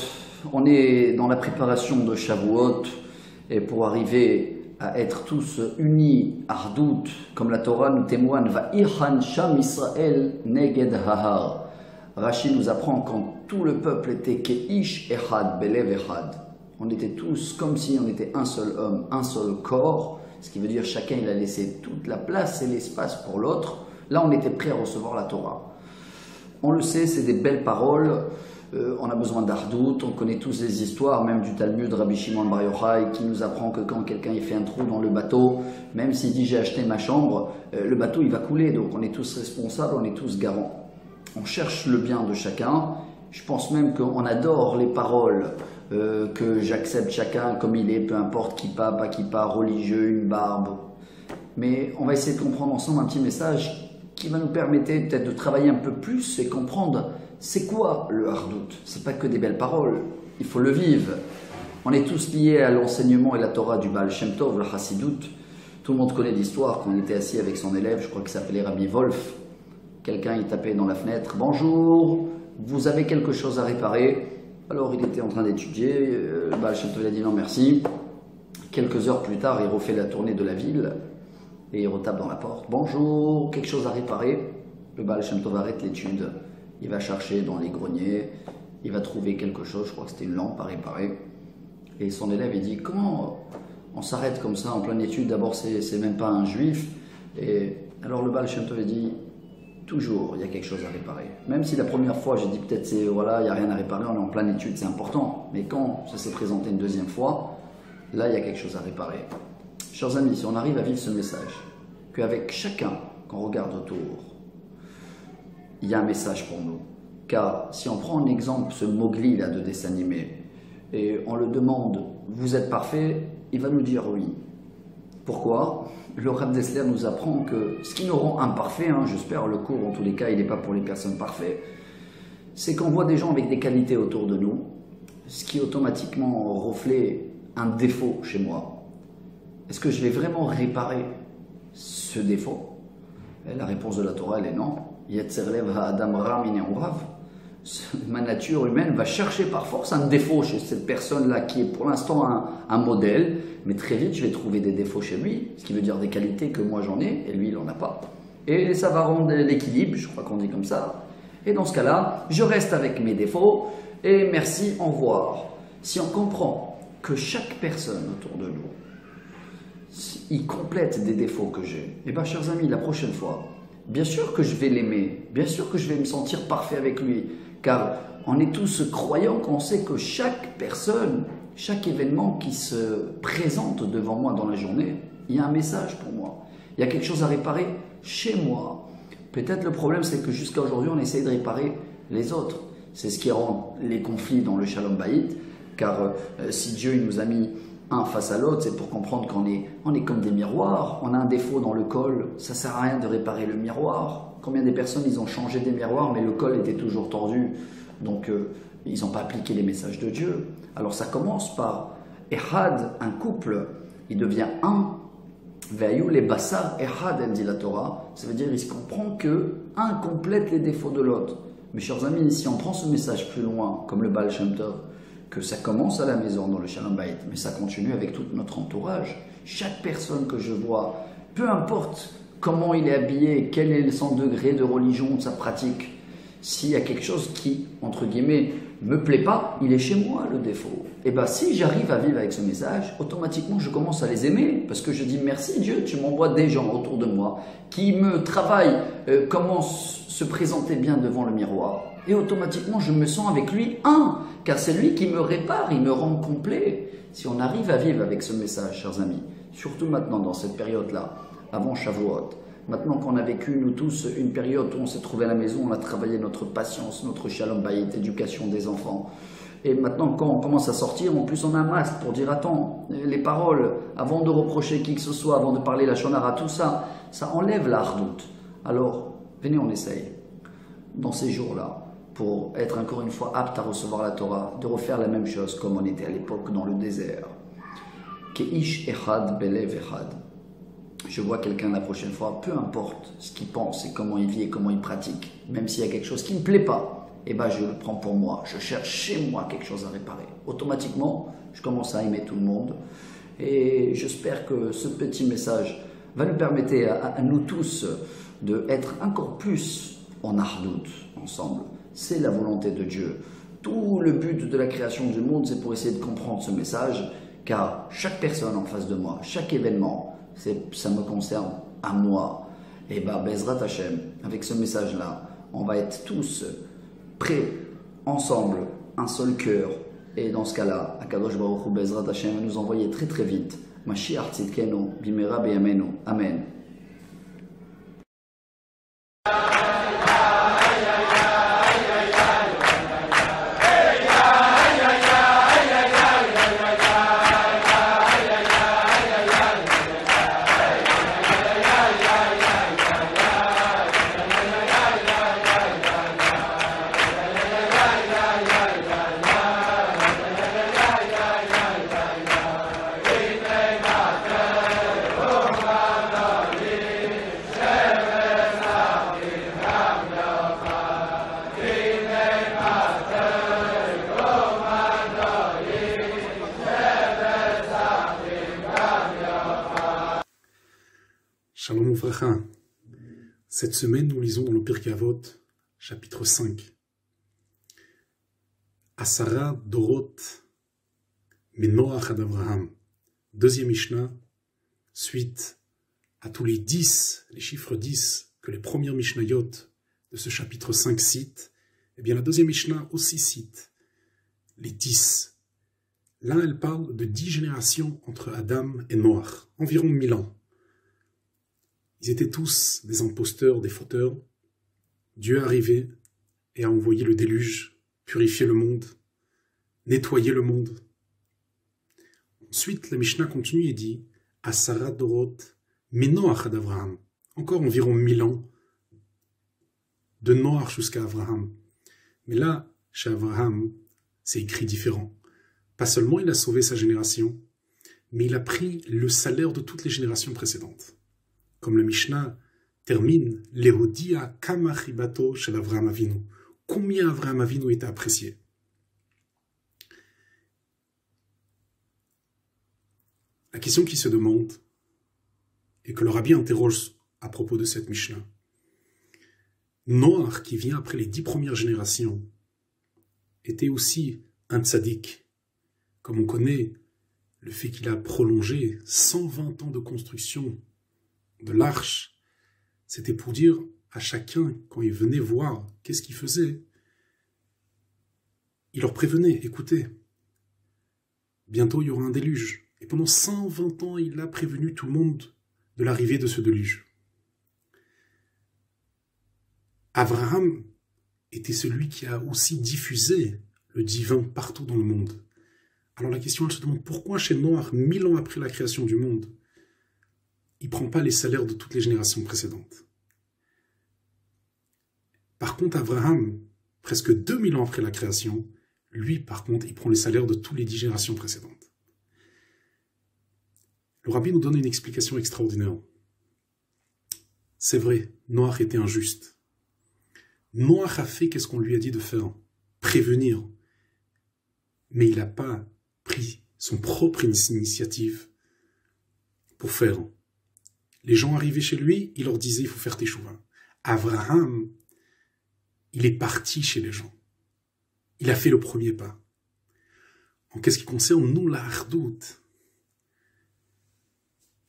S6: On est dans la préparation de Shavuot et pour arriver à être tous unis, Ardout, comme la Torah nous témoigne, Va'irhan Sham Israël Neged Hahar. Rashi nous apprend quand tout le peuple était Keish Echad, Belev Echad. On était tous comme si on était un seul homme, un seul corps, ce qui veut dire chacun il a laissé toute la place et l'espace pour l'autre. Là on était prêt à recevoir la Torah. On le sait, c'est des belles paroles, on a besoin d'Ardout, on connaît tous les histoires, même du Talmud, Rabbi Shimon Bar Yochai, qui nous apprend que quand quelqu'un il fait un trou dans le bateau, même s'il dit j'ai acheté ma chambre, le bateau il va couler, donc on est tous responsables, on est tous garants. On cherche le bien de chacun, je pense même qu'on adore les paroles, que j'accepte chacun comme il est, peu importe kippa, pas kippa, religieux, une barbe. Mais on va essayer de comprendre ensemble un petit message qui va nous permettre peut-être de travailler un peu plus et comprendre c'est quoi le Ardout. C'est pas que des belles paroles, il faut le vivre. On est tous liés à l'enseignement et la Torah du Baal Shem Tov, le Chassidut. Tout le monde connaît l'histoire quand il était assis avec son élève, je crois qu'il s'appelait Rabbi Wolf. Quelqu'un il tapait dans la fenêtre, bonjour, vous avez quelque chose à réparer? Alors il était en train d'étudier, le Baal Shem Tov il a dit non merci. Quelques heures plus tard, il refait la tournée de la ville. Et il retape dans la porte. Bonjour, quelque chose à réparer? Le Baal Shem Tov arrête l'étude. Il va chercher dans les greniers. Il va trouver quelque chose. Je crois que c'était une lampe à réparer. Et son élève, il dit, comment on s'arrête comme ça en pleine étude? D'abord, c'est même pas un juif. Et alors le Baal Shem Tov, il dit, toujours, il y a quelque chose à réparer. Même si la première fois, j'ai dit peut-être, voilà, il n'y a rien à réparer, on est en pleine étude, c'est important. Mais quand ça s'est présenté une deuxième fois, là, il y a quelque chose à réparer. Chers amis, si on arrive à vivre ce message, qu'avec chacun qu'on regarde autour, il y a un message pour nous. Car si on prend en exemple ce Mowgli là de dessin animé, et on le demande, vous êtes parfait? Il va nous dire oui. Pourquoi? Le Rav Dessler nous apprend que ce qui nous rend imparfait, j'espère le cours en tous les cas il n'est pas pour les personnes parfaites, c'est qu'on voit des gens avec des qualités autour de nous, ce qui automatiquement reflète un défaut chez moi. Est-ce que je vais vraiment réparer ce défaut? Et la réponse de la Torah, elle est non. Ma nature humaine va chercher par force un défaut chez cette personne-là qui est pour l'instant un modèle, mais très vite je vais trouver des défauts chez lui, ce qui veut dire des qualités que moi j'en ai et lui il n'en a pas. Et ça va rendre l'équilibre, je crois qu'on dit comme ça. Et dans ce cas-là, je reste avec mes défauts et merci, au revoir. Si on comprend que chaque personne autour de nous, il complète des défauts que j'ai. Et bien, chers amis, la prochaine fois, bien sûr que je vais l'aimer, bien sûr que je vais me sentir parfait avec lui, car on est tous croyants qu'on sait que chaque personne, chaque événement qui se présente devant moi dans la journée, il y a un message pour moi, il y a quelque chose à réparer chez moi. Peut-être le problème c'est que jusqu'à aujourd'hui on essaie de réparer les autres. C'est ce qui rend les conflits dans le Shalom Bayit, car si Dieu il nous a mis un face à l'autre, c'est pour comprendre qu'on est comme des miroirs. On a un défaut dans le col, ça ne sert à rien de réparer le miroir. Combien de personnes ils ont changé des miroirs, mais le col était toujours tordu, donc ils n'ont pas appliqué les messages de Dieu. Alors ça commence par Ehad, un couple, il devient un. Ve'ayu les bassar Ehad, dit la Torah, ça veut dire il se comprend que un complète les défauts de l'autre. Mes chers amis, si on prend ce message plus loin, comme le Baal Shem Tov, que ça commence à la maison dans le Shalom Bayit, mais ça continue avec tout notre entourage. Chaque personne que je vois, peu importe comment il est habillé, quel est son degré de religion, de sa pratique, s'il y a quelque chose qui, entre guillemets, me plaît pas, il est chez moi le défaut. Et bien si j'arrive à vivre avec ce message, automatiquement je commence à les aimer, parce que je dis merci Dieu, tu m'envoies des gens autour de moi qui me travaillent comment se présenter bien devant le miroir. Et automatiquement je me sens avec lui un, car c'est lui qui me répare, il me rend complet. Si on arrive à vivre avec ce message, chers amis, surtout maintenant dans cette période-là, avant Shavuot, maintenant qu'on a vécu, nous tous, une période où on s'est trouvé à la maison, on a travaillé notre patience, notre Shalom Bayit, éducation des enfants. Et maintenant, quand on commence à sortir, en plus on a un masque pour dire, attends, les paroles, avant de reprocher qui que ce soit, avant de parler la shonara, tout ça, ça enlève la hardout. Alors, venez, on essaye, dans ces jours-là, pour être encore une fois apte à recevoir la Torah, de refaire la même chose comme on était à l'époque dans le désert. Keish echad belev echad. Je vois quelqu'un la prochaine fois, peu importe ce qu'il pense et comment il vit et comment il pratique, même s'il y a quelque chose qui ne me plaît pas, eh ben je le prends pour moi, je cherche chez moi quelque chose à réparer. Automatiquement, je commence à aimer tout le monde et j'espère que ce petit message va nous permettre à nous tous d'être encore plus en ardout ensemble. C'est la volonté de Dieu. Tout le but de la création du monde, c'est pour essayer de comprendre ce message, car chaque personne en face de moi, chaque événement, ça me concerne à moi. Et bien, Bezrat Hashem, avec ce message-là, on va être tous prêts, ensemble, un seul cœur. Et dans ce cas-là, Akadosh Baruch Hu Bezrat Hashem va nous envoyer très très vite. Mashiach Tzidkenu, Bimera Beyamenu. Amen.
S7: Shalom Uvracha. Cette semaine, nous lisons dans le Pirkei Avot, chapitre 5. Asara Dorot Menoach ad Avraham. Deuxième Mishnah, suite à tous les 10, les chiffres 10 que les premières Mishnayot de ce chapitre 5 citent, eh bien la deuxième Mishnah aussi cite les 10. Là, elle parle de 10 générations entre Adam et Noach, environ 1000 ans. Ils étaient tous des imposteurs, des fauteurs. Dieu est arrivé et a envoyé le déluge, purifier le monde, nettoyer le monde. Ensuite, la Mishnah continue et dit « Asara Dorot, Menoach ad Avraham » encore environ 1000 ans, de Noach jusqu'à Avraham. Mais là, chez Avraham, c'est écrit différent. Pas seulement il a sauvé sa génération, mais il a pris le salaire de toutes les générations précédentes. Comme le Mishnah termine, Lehodia Kamachibato chez Avraham Avinu. Combien Avraham Avinu était apprécié. La question qui se demande, et que le rabbi interroge à propos de cette Mishnah, Noach, qui vient après les 10 premières générations, était aussi un tzaddik. Comme on connaît le fait qu'il a prolongé 120 ans de construction de l'arche, c'était pour dire à chacun, quand il venait voir qu'est-ce qu'il faisait, il leur prévenait, écoutez, bientôt il y aura un déluge. Et pendant 120 ans, il a prévenu tout le monde de l'arrivée de ce déluge. Abraham était celui qui a aussi diffusé le divin partout dans le monde. Alors la question, elle se demande pourquoi chez Noach, 1000 ans après la création du monde, il ne prend pas les salaires de toutes les générations précédentes. Par contre, Abraham, presque 2000 ans après la création, lui, par contre, il prend les salaires de toutes les 10 générations précédentes. Le rabbi nous donne une explication extraordinaire. C'est vrai, Noach était injuste. Noach a fait qu'est-ce qu'on lui a dit de faire, prévenir. Mais il n'a pas pris son propre initiative pour faire. Les gens arrivaient chez lui, il leur disait, il faut faire teshuva. Abraham, il est parti chez les gens. Il a fait le premier pas. En qu'est-ce qui concerne nous, la hardout,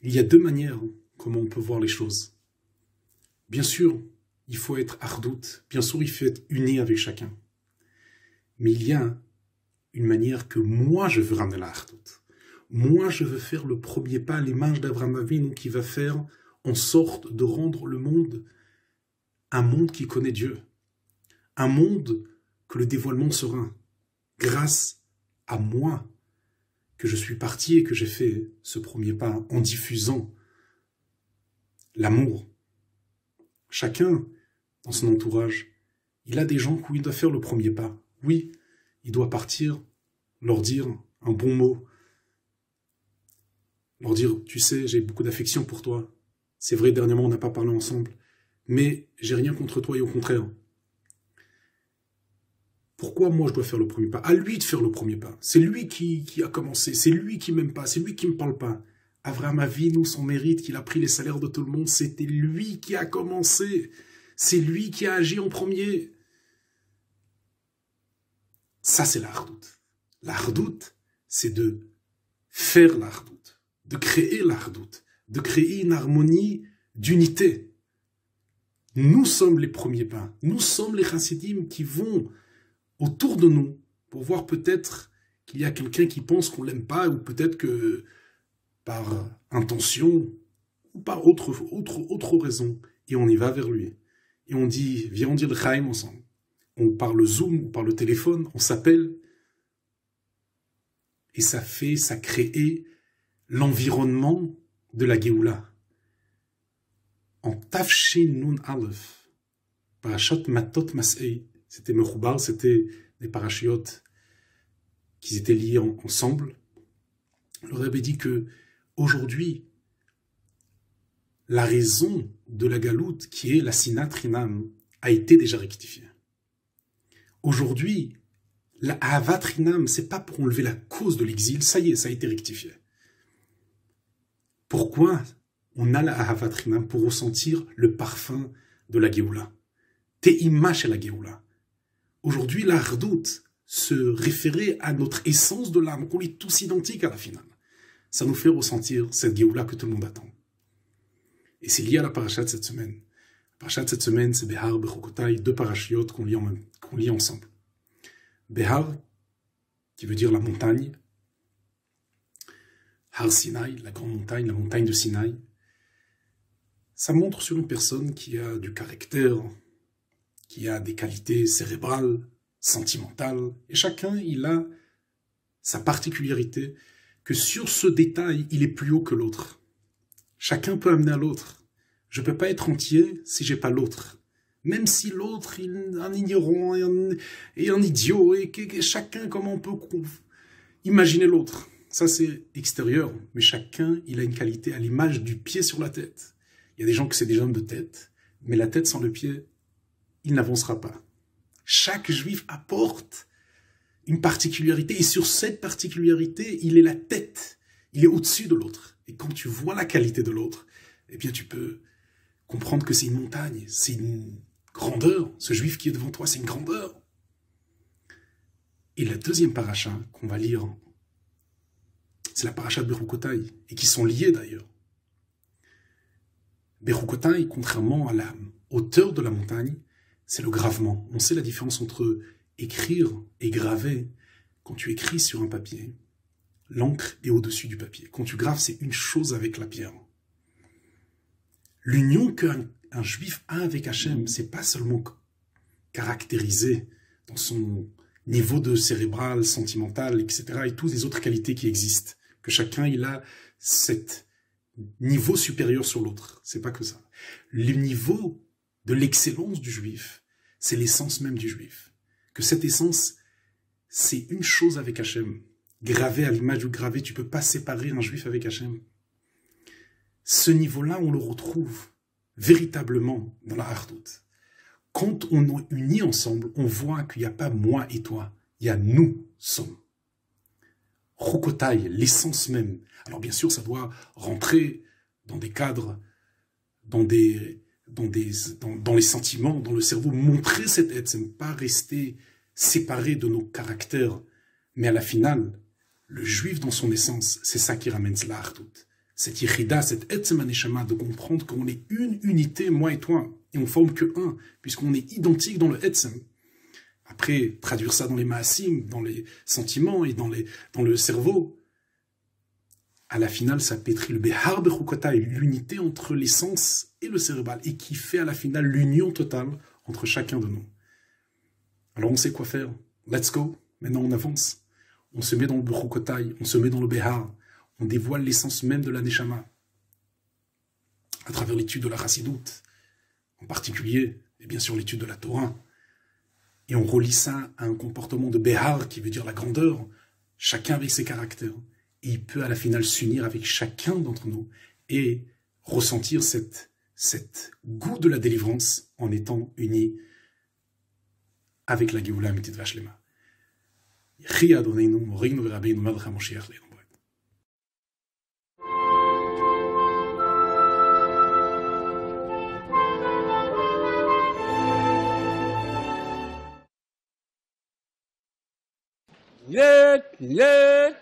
S7: il y a deux manières comment on peut voir les choses. Bien sûr, il faut être hardout, bien sûr, il faut être uni avec chacun. Mais il y a une manière que moi, je veux ramener la hardout. Moi, je veux faire le premier pas à l'image d'Abraham Avinu qui va faire en sorte de rendre le monde un monde qui connaît Dieu. Un monde que le dévoilement sera grâce à moi que je suis parti et que j'ai fait ce premier pas en diffusant l'amour. Chacun, dans son entourage, il a des gens où il doit faire le premier pas. Oui, il doit partir, leur dire un bon mot, leur dire, tu sais, j'ai beaucoup d'affection pour toi. C'est vrai, dernièrement, on n'a pas parlé ensemble, mais j'ai rien contre toi et au contraire. Pourquoi moi je dois faire le premier pas? À lui de faire le premier pas. C'est lui qui a commencé, c'est lui qui m'aime pas, c'est lui qui me parle pas. Abraham Avinu, son mérite, qu'il a pris les salaires de tout le monde, c'était lui qui a commencé. C'est lui qui a agi en premier. Ça, c'est la hardout. La hardout, c'est de faire la hardout, de créer la hardout, de créer une harmonie d'unité. Nous sommes les premiers pas. Nous sommes les chassidim qui vont autour de nous pour voir peut-être qu'il y a quelqu'un qui pense qu'on l'aime pas ou peut-être que par intention ou par autre raison, et on y va vers lui. Et on dit, viens on dit le Chaim ensemble. On parle Zoom, on parle téléphone, on s'appelle. Et ça crée l'environnement de la Géoula. En Tafshin Nun Aleph, Parashat Matot Mas'ei, c'était Mechoubar, c'était des parachiotes qui étaient liés ensemble. Le Rebbe dit que aujourd'hui, la raison de la galoute, qui est la sinat rinam, a été déjà rectifiée. Aujourd'hui, la ahavat rinam, c'est pas pour enlever la cause de l'exil, ça y est, ça a été rectifié. Pourquoi on a la ahavat rinam? Pour ressentir le parfum de la Géoula. Te'ima chez la Géoula. Aujourd'hui, la hardout se référait à notre essence de l'âme, qu'on est tous identiques à la finale. Ça nous fait ressentir cette Géoula que tout le monde attend. Et c'est lié à la paracha de cette semaine. La paracha de cette semaine, c'est Behar, Bechukotai, deux parachiotes qu'on lit ensemble. Behar, qui veut dire la montagne. Har Sinai, la grande montagne, la montagne de Sinaï. Ça montre sur une personne qui a du caractère, qui a des qualités cérébrales, sentimentales, et chacun, il a sa particularité, que sur ce détail, il est plus haut que l'autre. Chacun peut amener à l'autre. Je ne peux pas être entier si j'ai pas l'autre. Même si l'autre est un ignorant et un idiot, et chacun, comment on peut imaginer l'autre. Ça, c'est extérieur, mais chacun, il a une qualité à l'image du pied sur la tête. Il y a des gens que c'est des hommes de tête, mais la tête sans le pied, il n'avancera pas. Chaque juif apporte une particularité, et sur cette particularité, il est la tête, il est au-dessus de l'autre. Et quand tu vois la qualité de l'autre, eh bien tu peux comprendre que c'est une montagne, c'est une grandeur. Ce juif qui est devant toi, c'est une grandeur. Et la deuxième paracha qu'on va lire, c'est la paracha de Bechukotai, et qui sont liés d'ailleurs. Bechukotai, contrairement à la hauteur de la montagne, c'est le gravement. On sait la différence entre écrire et graver. Quand tu écris sur un papier, l'encre est au-dessus du papier. Quand tu graves, c'est une chose avec la pierre. L'union qu'un juif a avec Hachem, c'est pas seulement caractérisé dans son niveau de cérébral, sentimental, etc., et toutes les autres qualités qui existent. Que chacun, il a cet niveau supérieur sur l'autre. C'est pas que ça. Le niveau de l'excellence du juif, c'est l'essence même du juif. Que cette essence, c'est une chose avec Hachem. Gravé à l'image du gravé, tu peux pas séparer un juif avec Hachem. Ce niveau-là, on le retrouve véritablement dans la Hardout. Quand on est unis ensemble, on voit qu'il n'y a pas moi et toi, il y a nous sommes. Chokotai, l'essence même. Alors bien sûr, ça doit rentrer dans des cadres, dans les sentiments, dans le cerveau, montrer cette aide, c'est ne pas rester séparé de nos caractères. Mais à la finale, le juif dans son essence, c'est ça qui ramène la Hardout. Cette yichida, cette etzem haneshama, de comprendre qu'on est une unité, moi et toi, et on forme que un, puisqu'on est identique dans le etzem. Après, traduire ça dans les maasim, dans les sentiments et dans le cerveau, à la finale, ça pétrit le behar bechukotai, l'unité entre l'essence et le cérébral, et qui fait à la finale l'union totale entre chacun de nous. Alors on sait quoi faire. Let's go. Maintenant on avance. On se met dans le bechukotai, on se met dans le behar. On dévoile l'essence même de la neshama à travers l'étude de la chassidoute, en particulier, et bien sûr l'étude de la Torah. Et on relie ça à un comportement de behar, qui veut dire la grandeur, chacun avec ses caractères. Et il peut à la finale s'unir avec chacun d'entre nous et ressentir cette goût de la délivrance en étant unis avec la Géoula Amitid Vashlema. Yechi Adonenu, Moreinu V'Rabbeinu Melech HaMoshiach Leinu.
S1: Let